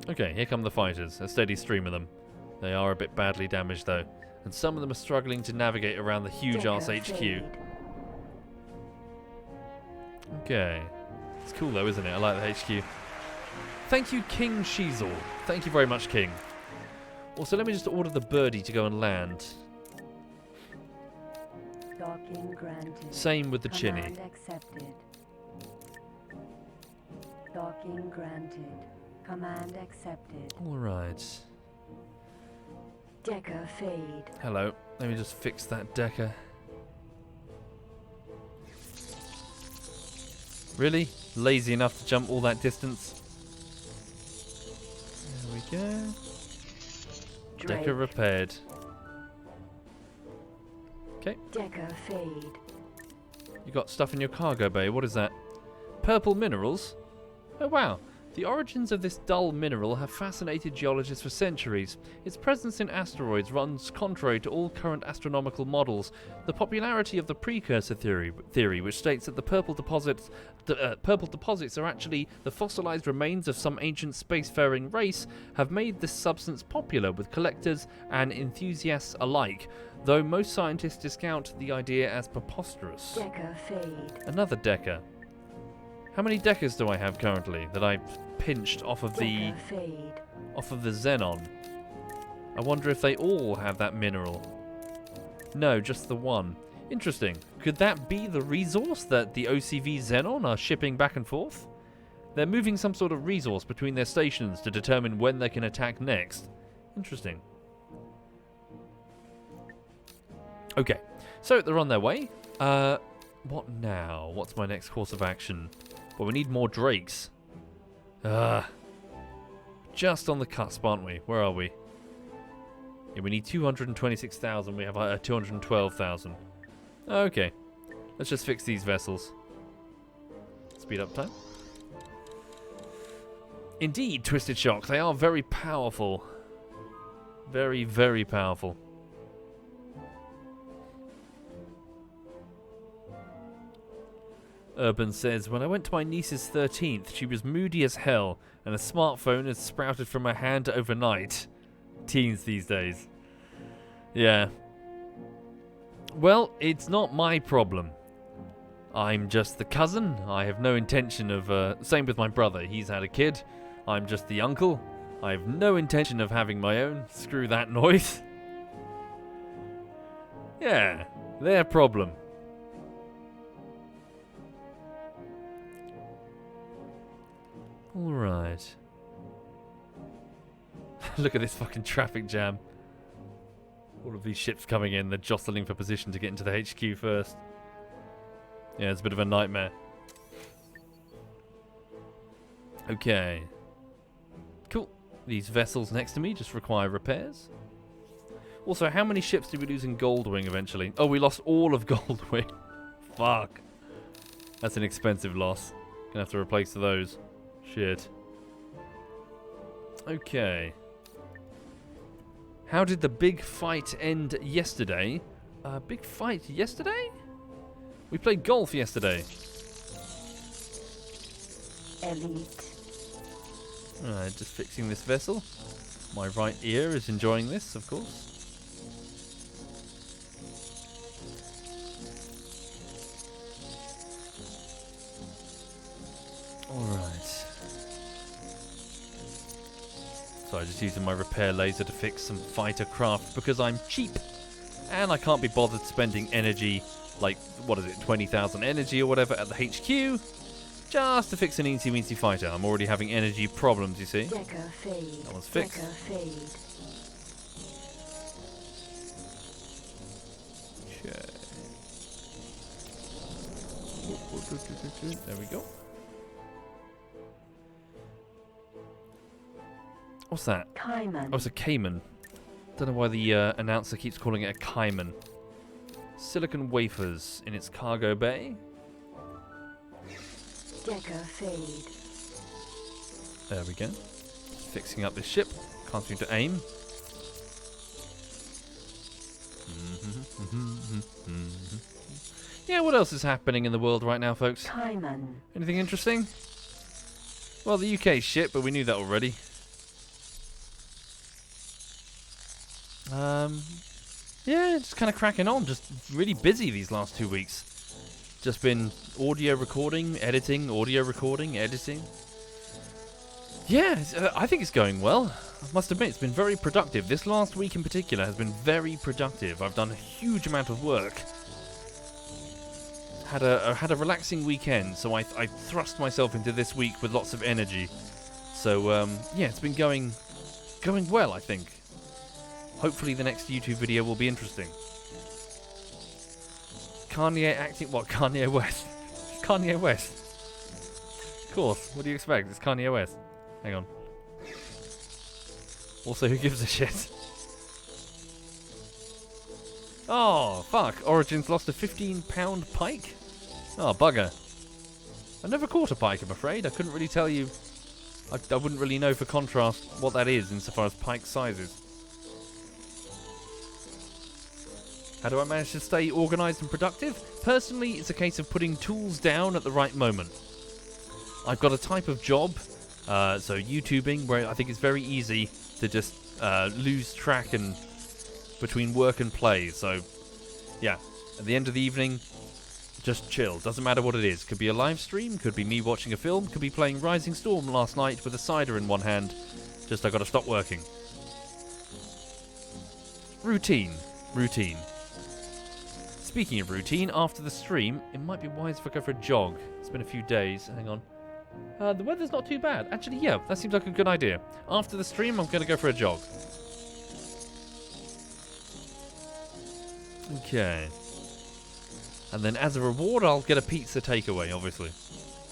Okay, here come the fighters. A steady stream of them. They are a bit badly damaged though. And some of them are struggling to navigate around the huge-ass HQ. Okay. It's cool though, isn't it? I like the HQ. Thank you, King Sheezel. Thank you very much, King. Also, let me just order the birdie to go and land. Docking granted. Same with the Chinny. Command accepted. Docking granted. Command accepted. Alright. Decker fade. Hello. Let me just fix that Decker. Really? Lazy enough to jump all that distance? There we go. Drake. Decker repaired. Okay. Decker fade. You got stuff in your cargo bay. What is that? Purple minerals? Oh wow. The origins of this dull mineral have fascinated geologists for centuries. Its presence in asteroids runs contrary to all current astronomical models. The popularity of the precursor theory, which states that the purple deposits are actually the fossilized remains of some ancient spacefaring race, have made this substance popular with collectors and enthusiasts alike, though most scientists discount the idea as preposterous. Decker fade. Another Decker. How many Deckers do I have currently that I've pinched off of the Decker fade. Xenon? I wonder if they all have that mineral. No, just the one. Interesting. Could that be the resource that the OCV Xenon are shipping back and forth? They're moving some sort of resource between their stations to determine when they can attack next. Interesting. Okay, so they're on their way. What now? What's my next course of action? Well, we need more Drakes. Just on the cusp, aren't we? Where are we? Yeah, we need 226,000. We have 212,000. Okay. Let's just fix these vessels. Speed up time. Indeed, Twisted Shock. They are very powerful. Very, very powerful. Urban says, when I went to my niece's 13th, she was moody as hell, and a smartphone had sprouted from her hand overnight. Teens these days. Yeah. Well, it's not my problem. I'm just the cousin. I have no intention of... same with my brother. He's had a kid. I'm just the uncle. I have no intention of having my own. Screw that noise. Yeah, their problem. Alright. Look at this fucking traffic jam. All of these ships coming in, they're jostling for position to get into the HQ first. Yeah, it's a bit of a nightmare. Okay. Cool. These vessels next to me just require repairs. Also, how many ships did we lose in Goldwing eventually? Oh, we lost all of Goldwing. Fuck. That's an expensive loss. Gonna have to replace those. Shit. Okay. How did the big fight end yesterday? Big fight yesterday? We played golf yesterday. Elite. Alright, just fixing this vessel. My right ear is enjoying this, of course. Alright. So I'm just using my repair laser to fix some fighter craft because I'm cheap. And I can't be bothered spending energy, like, what is it, 20,000 energy or whatever at the HQ, just to fix an eensy-weensy fighter. I'm already having energy problems, you see. Decker fade. That one's fixed. Decker fade. Okay. There we go. What's that? Cayman. Oh, it's a Cayman. Don't know why the announcer keeps calling it a Cayman. Silicon wafers in its cargo bay. Decker fade. There we go. Fixing up this ship. Can't seem to aim. Yeah, what else is happening in the world right now, folks? Cayman. Anything interesting? Well, the UK shit, but we knew that already. Yeah, just kind of cracking on. Just really busy these last 2 weeks. Just been audio recording, editing, audio recording, editing. Yeah, I think it's going well. I must admit, it's been very productive. This last week in particular has been very productive. I've done a huge amount of work. Had a relaxing weekend, so I thrust myself into this week with lots of energy. So yeah, it's been going well, I think. Hopefully the next YouTube video will be interesting. Kanye acting... What? Kanye West? Kanye West. Of course. What do you expect? It's Kanye West. Hang on. Also, who gives a shit? Oh, fuck. Origins lost a 15-pound pike? Oh, bugger. I never caught a pike, I'm afraid. I couldn't really tell you... I wouldn't really know, for contrast, what that is insofar as pike sizes. How do I manage to stay organised and productive? Personally, it's a case of putting tools down at the right moment. I've got a type of job, so YouTubing, where I think it's very easy to just lose track and between work and play. So, yeah, at the end of the evening, just chill. Doesn't matter what it is. Could be a live stream, could be me watching a film, could be playing Rising Storm last night with a cider in one hand. Just I got to stop working. Routine. Speaking of routine, after the stream, it might be wise if I go for a jog. It's been a few days. Hang on. The weather's not too bad. Actually, yeah, that seems like a good idea. After the stream, I'm going to go for a jog. Okay. And then as a reward, I'll get a pizza takeaway, obviously.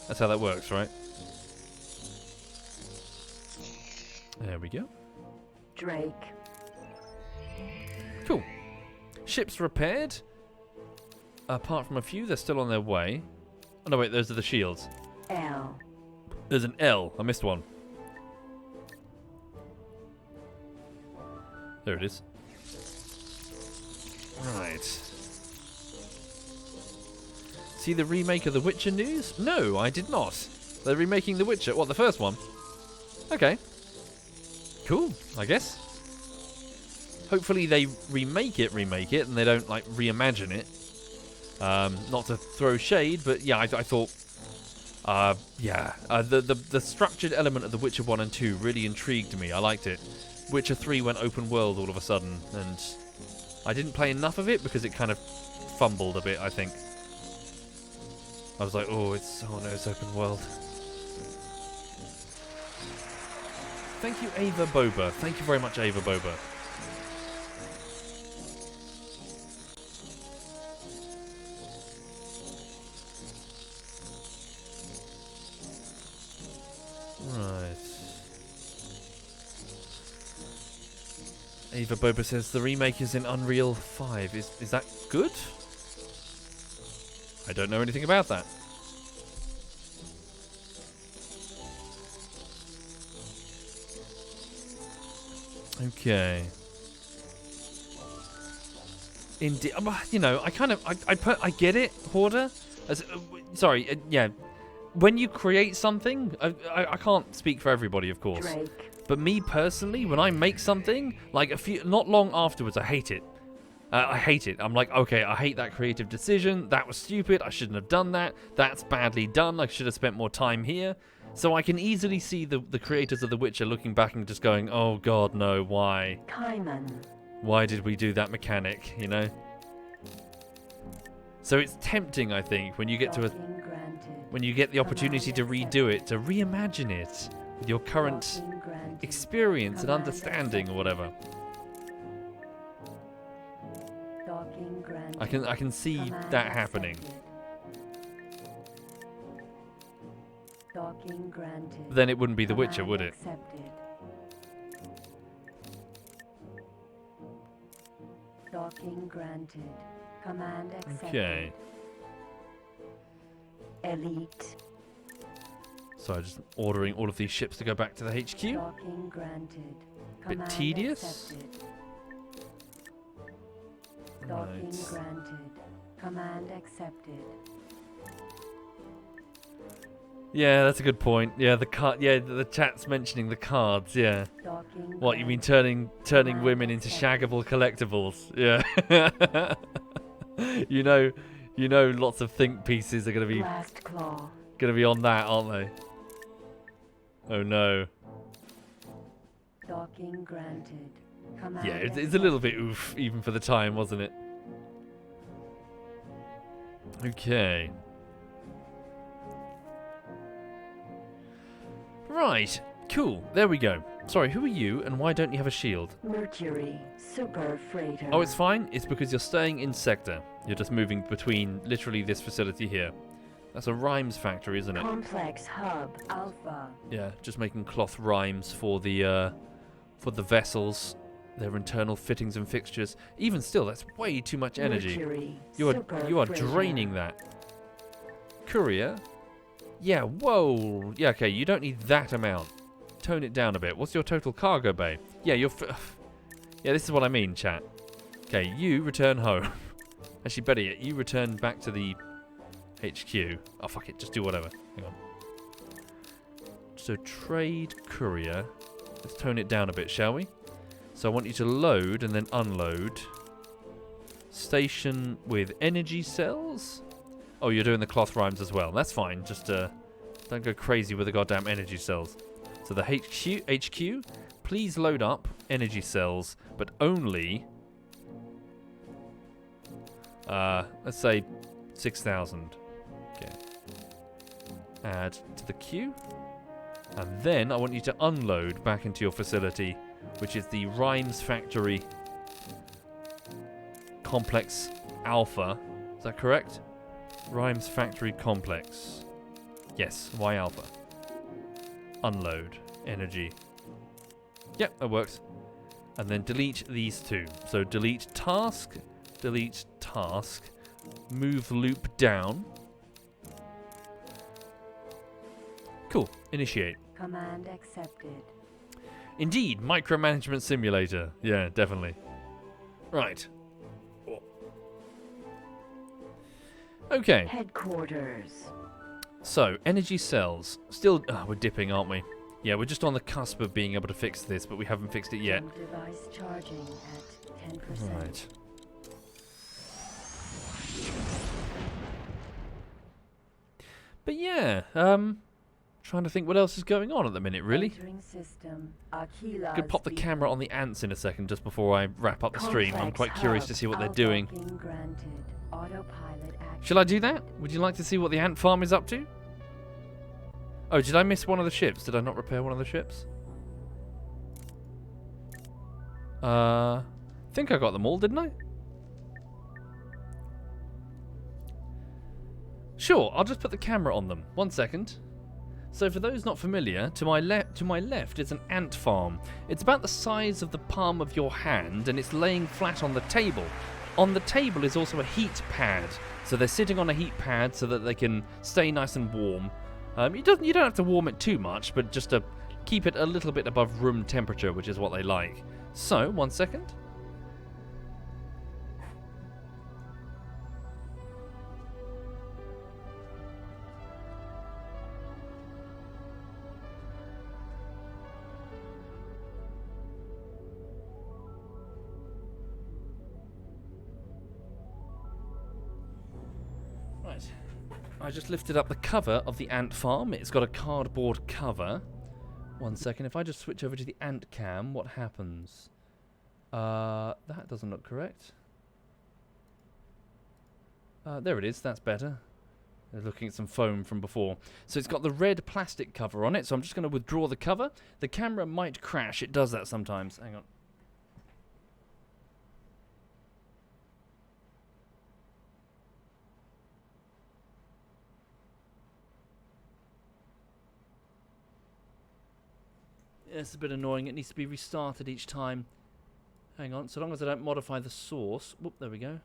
That's how that works, right? There we go. Drake. Cool. Ships repaired. Apart from a few, they're still on their way. Oh, no, wait, those are the shields. L. There's an L. I missed one. There it is. Right. See the remake of The Witcher news? No, I did not. They're remaking The Witcher. What, the first one? Okay. Cool, I guess. Hopefully they remake it, and they don't, like, reimagine it. Not to throw shade, but yeah, I thought... the structured element of The Witcher 1 and 2 really intrigued me. I liked it. Witcher 3 went open world all of a sudden, and I didn't play enough of it because it kind of fumbled a bit, I think. I was like, oh no, it's open world. Thank you, Ava Boba. Thank you very much, Ava Boba. Right. Ava Boba says the remake is in Unreal 5. Is that good? I don't know anything about that. Okay. Indeed, you know, I get it, Hoarder. Sorry, yeah. When you create something, I can't speak for everybody, of course. Drake. But me personally, when I make something, like not long afterwards, I hate it. I hate it. I'm like, okay, I hate that creative decision. That was stupid. I shouldn't have done that. That's badly done. I should have spent more time here. So I can easily see the creators of The Witcher looking back and just going, oh god, no, why? Kaiman. Why did we do that mechanic, you know? So it's tempting, I think, when you get to when you get the opportunity to redo it, to reimagine it with your current experience and understanding or whatever. I can see that happening. But then it wouldn't be The Witcher, would it? Docking granted. Command accepted. Okay. Elite. So just ordering all of these ships to go back to the HQ. Docking granted. Bit tedious. Docking Right. granted. Command accepted. Yeah, that's a good point. Yeah, the card. Yeah, the chat's mentioning the cards. Yeah. Docking What you mean, granted. turning women into shaggable collectibles? Yeah. you know, lots of think pieces are Blast claw. gonna be on that, aren't they? Oh no. Docking granted. Command Yeah, it's a little bit accepted. oof, even for the time, wasn't it? Okay. Right. Cool. There we go. Sorry, who are you, and why don't you have a shield? Mercury. Super freighter. Oh, it's fine. It's because you're staying in sector. You're just moving between literally this facility here. That's a rhymes factory, isn't it? Complex hub. Alpha. Yeah, just making cloth rhymes for the vessels, their internal fittings and fixtures. Even still, that's way too much energy. Mercury. You are Super draining that. Courier? Yeah, whoa. Yeah, okay, you don't need that amount. Tone it down a bit. What's your total cargo bay? Yeah, yeah, this is what I mean, chat. Okay, you return home. Actually, better yet, you return back to the HQ. Oh, fuck it, just do whatever. Hang on. So, trade courier. Let's tone it down a bit, shall we? So, I want you to load and then unload. Station with energy cells? Oh, you're doing the cloth rhymes as well. That's fine. Just don't go crazy with the goddamn energy cells. So the HQ, please load up energy cells, but only, let's say 6,000. Okay. Add to the queue. And then I want you to unload back into your facility, which is the Rhymes Factory Complex Alpha. Is that correct? Rhymes Factory Complex. Yes, Y Alpha. Unload. Energy. Yep, that works. And then delete these two. So delete task, move loop down. Cool. Initiate. Command accepted. Indeed, micromanagement simulator. Yeah, definitely. Right. Okay. Headquarters. So, energy cells. Still, we're dipping, aren't we? Yeah, we're just on the cusp of being able to fix this, but we haven't fixed it yet. Device charging at 10%. Right. But yeah, trying to think what else is going on at the minute, really. Entering system. Aquila's Could pop the beacon. camera on the ants in a second just before I wrap up the stream. I'm quite curious to see what they're doing. Docking granted. Autopilot Shall I do that? Would you like to see what the ant farm is up to? Oh, did I miss one of the ships? Did I not repair one of the ships? I think I got them all, didn't I? Sure, I'll just put the camera on them. 1 second. So for those not familiar, to my left is an ant farm. It's about the size of the palm of your hand, and it's laying flat on the table. On the table is also a heat pad. So they're sitting on a heat pad so that they can stay nice and warm. You don't have to warm it too much, but just to keep it a little bit above room temperature, which is what they like. So, 1 second. Right. I just lifted up the cover of the ant farm. It's got a cardboard cover. 1 second. If I just switch over to the ant cam, what happens? That doesn't look correct. There it is. That's better. They're looking at some foam from before. So it's got the red plastic cover on it. So I'm just going to withdraw the cover. The camera might crash. It does that sometimes. Hang on. It's a bit annoying. It needs to be restarted each time. Hang on. So long as I don't modify the source. Whoop, there we go.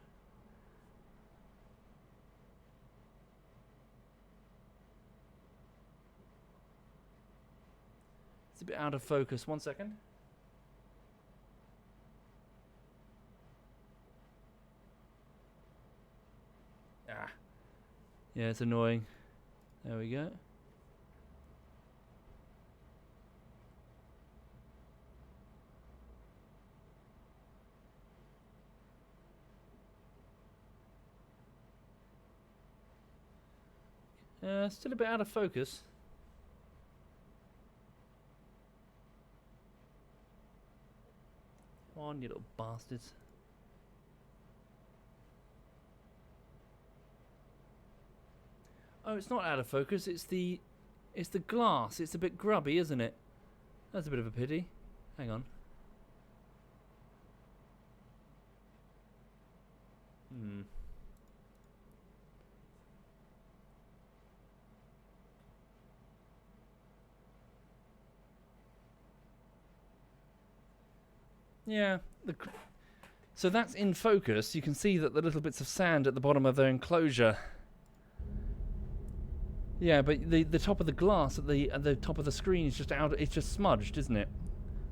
It's a bit out of focus. 1 second. Ah. Yeah, it's annoying. There we go. Still a bit out of focus. Come on, you little bastards. Oh, it's not out of focus. It's the glass. It's a bit grubby, isn't it? That's a bit of a pity. Hang on. Yeah. So that's in focus. You can see that the little bits of sand at the bottom of their enclosure. Yeah, but the top of the glass at the top of the screen is just out. It's just smudged, isn't it?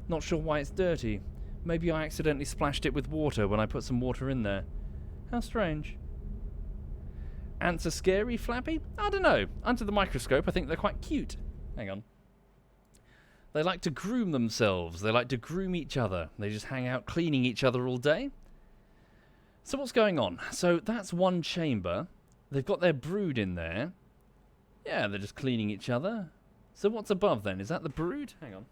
Not sure why it's dirty. Maybe I accidentally splashed it with water when I put some water in there. How strange. Ants are scary, Flappy? I don't know. Under the microscope, I think they're quite cute. Hang on. They like to groom themselves. They like to groom each other. They just hang out cleaning each other all day. So what's going on? So that's one chamber. They've got their brood in there. Yeah, they're just cleaning each other. So what's above then? Is that the brood? Hang on.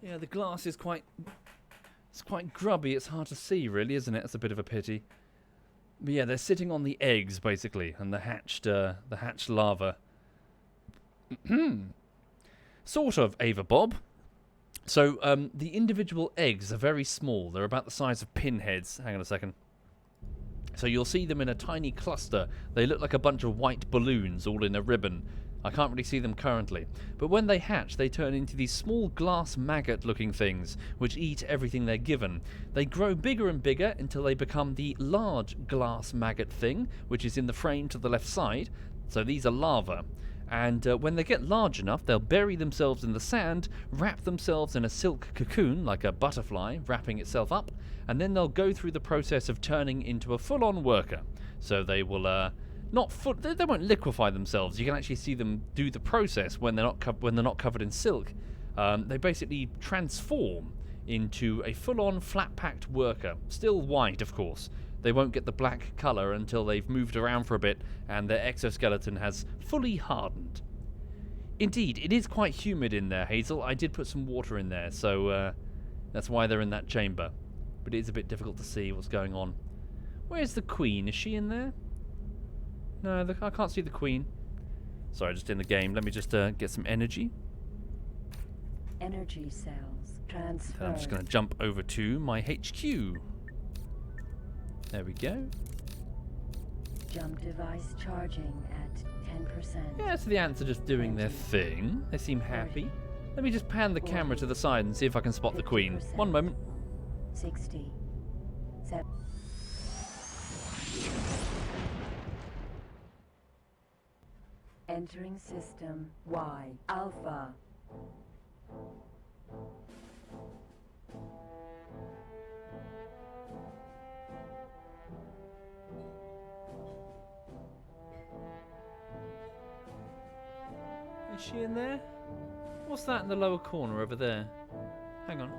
Yeah, the glass is quite grubby. It's hard to see, really, isn't it? It's a bit of a pity. But yeah, they're sitting on the eggs basically, and the hatched larva. Sort of, Ava Bob. So the individual eggs are very small. They're about the size of pinheads. Hang on a second. So you'll see them in a tiny cluster. They look like a bunch of white balloons all in a ribbon. I can't really see them currently. But when they hatch, they turn into these small glass maggot-looking things, which eat everything they're given. They grow bigger and bigger until they become the large glass maggot thing, which is in the frame to the left side. So these are larvae. And when they get large enough, they'll bury themselves in the sand, wrap themselves in a silk cocoon, like a butterfly wrapping itself up, and then they'll go through the process of turning into a full-on worker. So they will they won't liquefy themselves. You can actually see them do the process when they're not covered in silk. They basically transform into a full-on flat-packed worker, still white, of course. They won't get the black colour until they've moved around for a bit and their exoskeleton has fully hardened. Indeed, it is quite humid in there, Hazel. I did put some water in there, so that's why they're in that chamber. But it is a bit difficult to see what's going on. Where's the queen? Is she in there? No, I can't see the queen. Sorry, just in the game. Let me just get some energy. Energy cells transferred. I'm just going to jump over to my HQ. There we go. Jump device charging at 10%. Yeah, so the ants are just doing their thing. They seem happy. Let me just pan the camera to the side and see if I can spot the queen. 1 moment. 60. 7. Entering system Y Alpha. Is she in there? What's that in the lower corner over there? Hang on.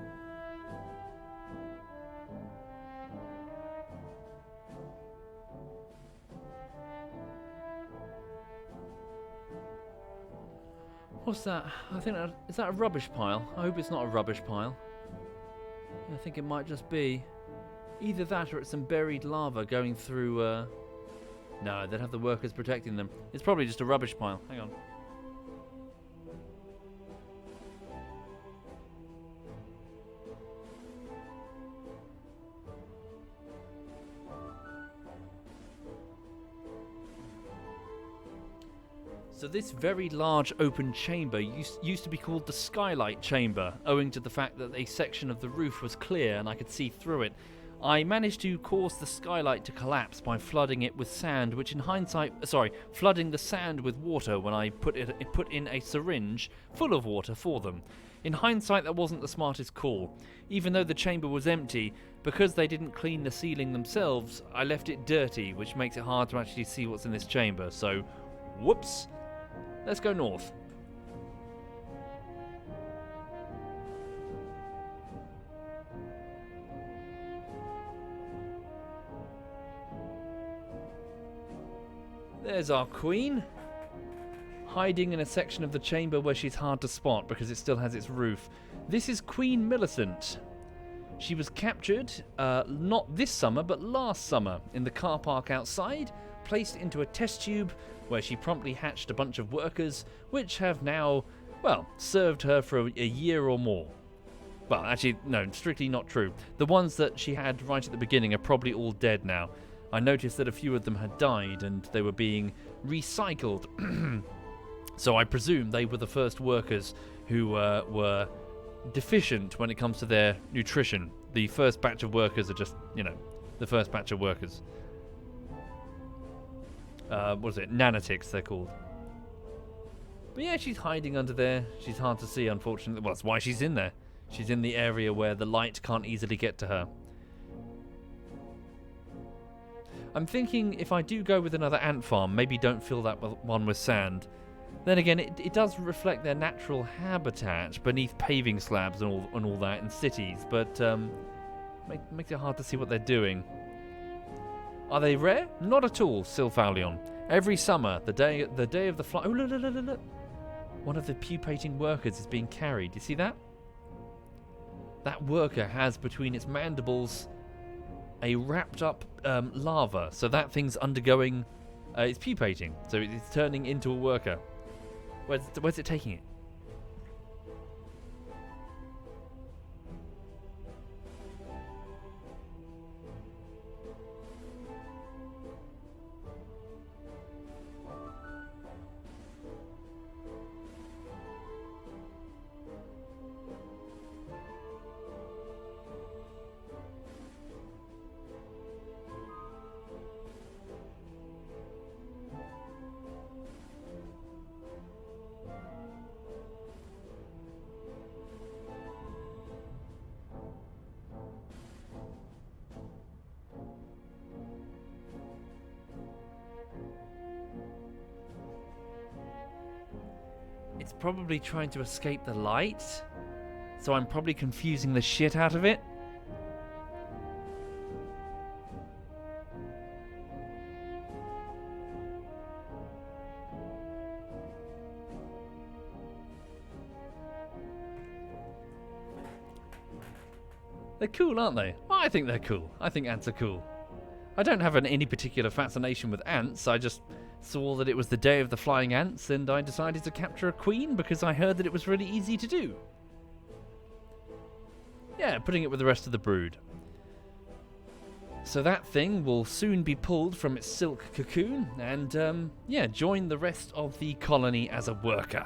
What's that? I think is that a rubbish pile? I hope it's not a rubbish pile. I think it might just be either that or it's some buried lava going through. No, they'd have the workers protecting them. It's probably just a rubbish pile. Hang on. So this very large open chamber used to be called the Skylight Chamber, owing to the fact that a section of the roof was clear and I could see through it. I managed to cause the skylight to collapse by flooding it with sand, which in hindsight, flooding the sand with water when I put in a syringe full of water for them. In hindsight, that wasn't the smartest call. Even though the chamber was empty, because they didn't clean the ceiling themselves, I left it dirty, which makes it hard to actually see what's in this chamber. So, whoops. Let's go north. There's our queen, hiding in a section of the chamber where she's hard to spot because it still has its roof. This is Queen Millicent. She was captured, not this summer, but last summer, in the car park outside, placed into a test tube where she promptly hatched a bunch of workers, which have now, well, served her for a year or more. Well, actually, no, strictly not true. The ones that she had right at the beginning are probably all dead now. I noticed that a few of them had died and they were being recycled. So I presume they were the first workers who were deficient when it comes to their nutrition. The first batch of workers are just, the first batch of workers. What is it? Nanitics, they're called. But yeah, she's hiding under there. She's hard to see, unfortunately. Well, that's why she's in there. She's in the area where the light can't easily get to her. I'm thinking if I do go with another ant farm, maybe don't fill that one with sand. Then again, it does reflect their natural habitat beneath paving slabs and all that in cities, but makes it hard to see what they're doing. Are they rare? Not at all, Sylphalion. Every summer, the day of the fly. Oh, look. One of the pupating workers is being carried. You see that? That worker has between its mandibles a wrapped up larva. So that thing's undergoing. It's pupating. So it's turning into a worker. Where's it taking it? It's probably trying to escape the light, so I'm probably confusing the shit out of it. They're cool, aren't they? Well, I think they're cool. I think ants are cool. I don't have any particular fascination with ants. I just saw that it was the day of the flying ants and I decided to capture a queen because I heard that it was really easy to do. Yeah, putting it with the rest of the brood. So that thing will soon be pulled from its silk cocoon and, join the rest of the colony as a worker.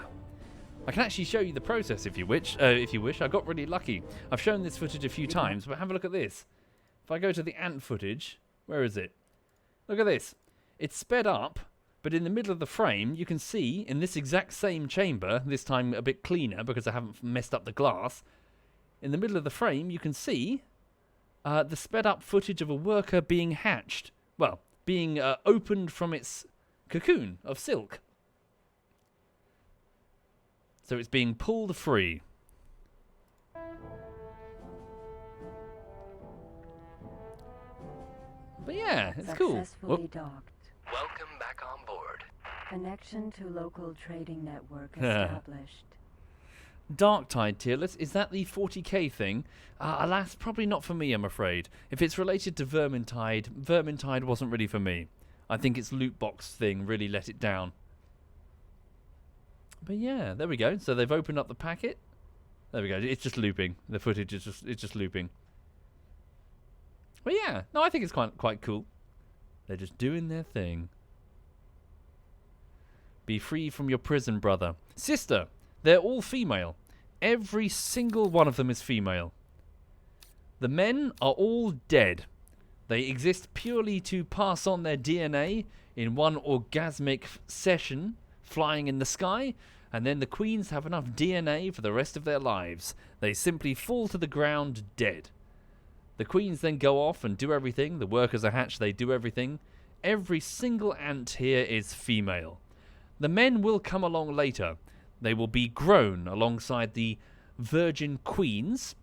I can actually show you the process if you wish. I got really lucky. I've shown this footage a few times, but have a look at this. If I go to the ant footage, where is it? Look at this. It's sped up, but in the middle of the frame, you can see in this exact same chamber, this time a bit cleaner because I haven't messed up the glass. In the middle of the frame, you can see the sped up footage of a worker being hatched. Well, being opened from its cocoon of silk. So it's being pulled free. But yeah, it's cool. Successfully docked. Welcome back on board. Connection to local trading network established. Darktide Tearless, is that the 40k thing? Alas, probably not for me, I'm afraid. If it's related to Vermintide wasn't really for me. I think its loot box thing really let it down. But yeah, there we go. So they've opened up the packet. There we go. It's just looping. The footage is just looping. But yeah, no, I think it's quite cool. They're just doing their thing. Be free from your prison, brother. Sister, they're all female. Every single one of them is female. The men are all dead. They exist purely to pass on their DNA in one orgasmic session, flying in the sky, and then the queens have enough DNA for the rest of their lives. They simply fall to the ground dead. The queens then go off and do everything. The workers are hatched, they do everything. Every single ant here is female. The men will come along later. They will be grown alongside the virgin queens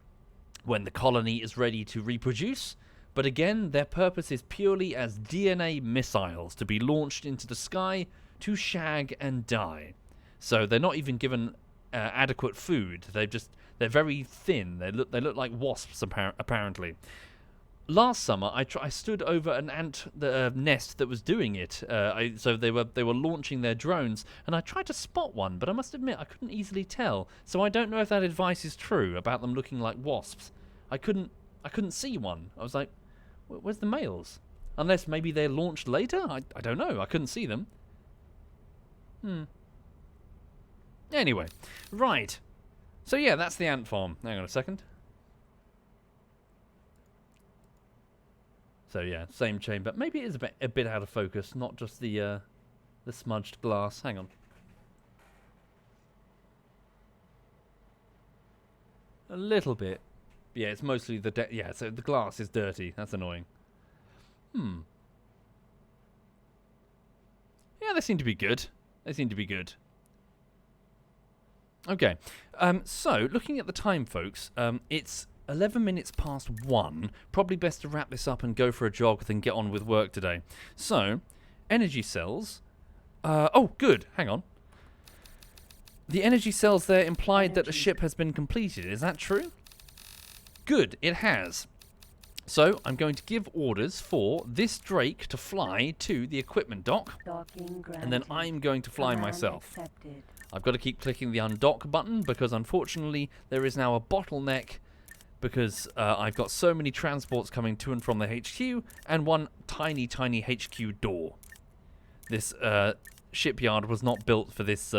when the colony is ready to reproduce. But again, their purpose is purely as DNA missiles to be launched into the sky to shag and die. So they're not even given adequate food. They're very thin. They look like wasps apparently. Last summer, I stood over an ant nest that was doing it. So they were launching their drones, and I tried to spot one, but I must admit I couldn't easily tell. So I don't know if that advice is true about them looking like wasps. I couldn't see one. I was like, where's the males? Unless maybe they're launched later. I don't know. I couldn't see them. Anyway, right. So yeah, that's the ant farm. Hang on a second. So yeah, same chamber. Maybe it is a bit out of focus, not just the smudged glass. Hang on. A little bit. Yeah, it's mostly yeah, so the glass is dirty. That's annoying. Yeah, they seem to be good. They seem to be good. Okay. So, looking at the time, folks, it's 11 minutes past 1. Probably best to wrap this up and go for a jog than get on with work today. So, energy cells. Oh, good. Hang on. The energy cells there implied that the ship has been completed. Is that true? Good, it has. So, I'm going to give orders for this Drake to fly to the equipment dock. And then I'm going to fly myself. I've got to keep clicking the undock button because, unfortunately, there is now a bottleneck because I've got so many transports coming to and from the HQ and one tiny, tiny HQ door. This shipyard was not built for this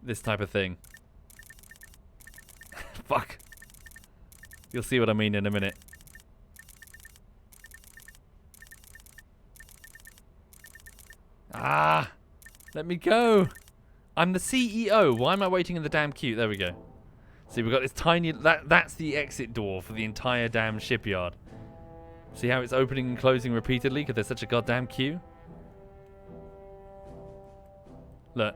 this type of thing. Fuck. You'll see what I mean in a minute. Ah! Let me go! I'm the CEO. Why am I waiting in the damn queue? There we go. See, we've got this tiny... That's the exit door for the entire damn shipyard. See how it's opening and closing repeatedly because there's such a goddamn queue? Look.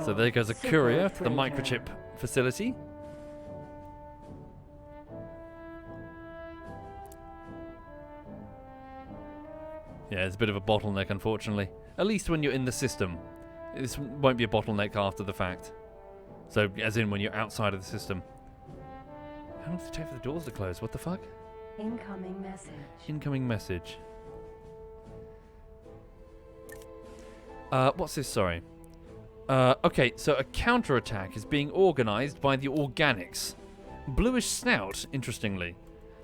So there goes a courier to the microchip facility. Yeah, it's a bit of a bottleneck, unfortunately. At least when you're in the system. This won't be a bottleneck after the fact. So, as in when you're outside of the system. How long does it take for the doors to close? What the fuck? Incoming message. Incoming message. What's this? Sorry. Okay, so a counterattack is being organized by the organics. Bluish snout, interestingly.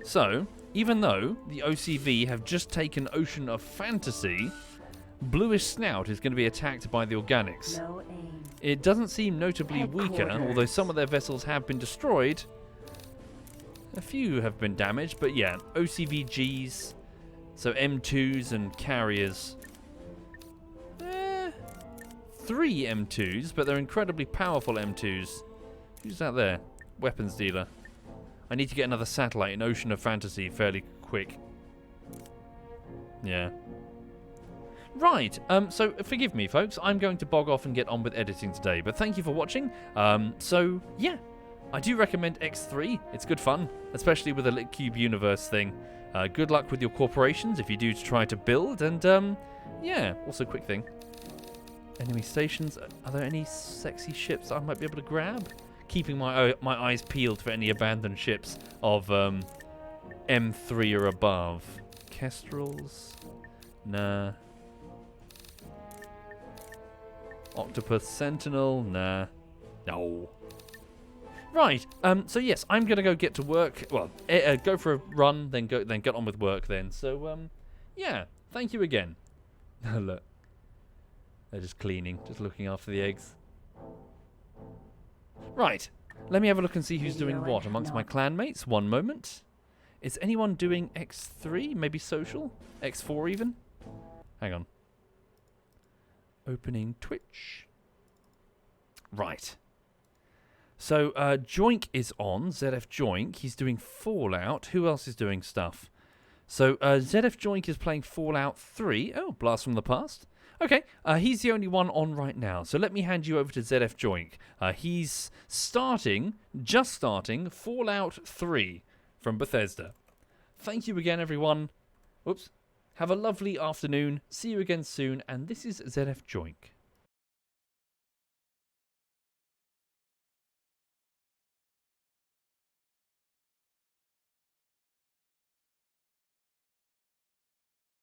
So, even though the OCV have just taken Ocean of Fantasy, Bluish Snout is going to be attacked by the organics. No aim. It doesn't seem notably weaker, although some of their vessels have been destroyed. A few have been damaged, but yeah, OCVGs, so M2s and carriers. 3 M2s, but they're incredibly powerful M2s. Who's that there? Weapons dealer. I need to get another satellite in Ocean of Fantasy fairly quick. Yeah. Right, so forgive me, folks. I'm going to bog off and get on with editing today, but thank you for watching. So, yeah, I do recommend X3. It's good fun, especially with the Lit Cube universe thing. Good luck with your corporations if you do try to build, and, yeah, also quick thing. Enemy stations. Are there any sexy ships I might be able to grab? Keeping my eyes peeled for any abandoned ships of M3 or above. Kestrels? Nah. Octopus Sentinel? Nah. No. Right. So yes, I'm gonna go get to work. Well, go for a run, then get on with work. Then. So yeah. Thank you again. Look. They're just cleaning, just looking after the eggs. Right. Let me have a look and see who's doing what amongst my clanmates. One moment. Is anyone doing X3? Maybe social? X4 even? Hang on. Opening Twitch. Right. So, Joink is on. ZF Joink. He's doing Fallout. Who else is doing stuff? So, ZF Joink is playing Fallout 3. Oh, Blast from the Past. Okay, he's the only one on right now, so let me hand you over to ZF Joink. He's just starting Fallout 3 from Bethesda. thank you again, everyone. Whoops. Have a lovely afternoon. See you again soon. And this is ZF Joink.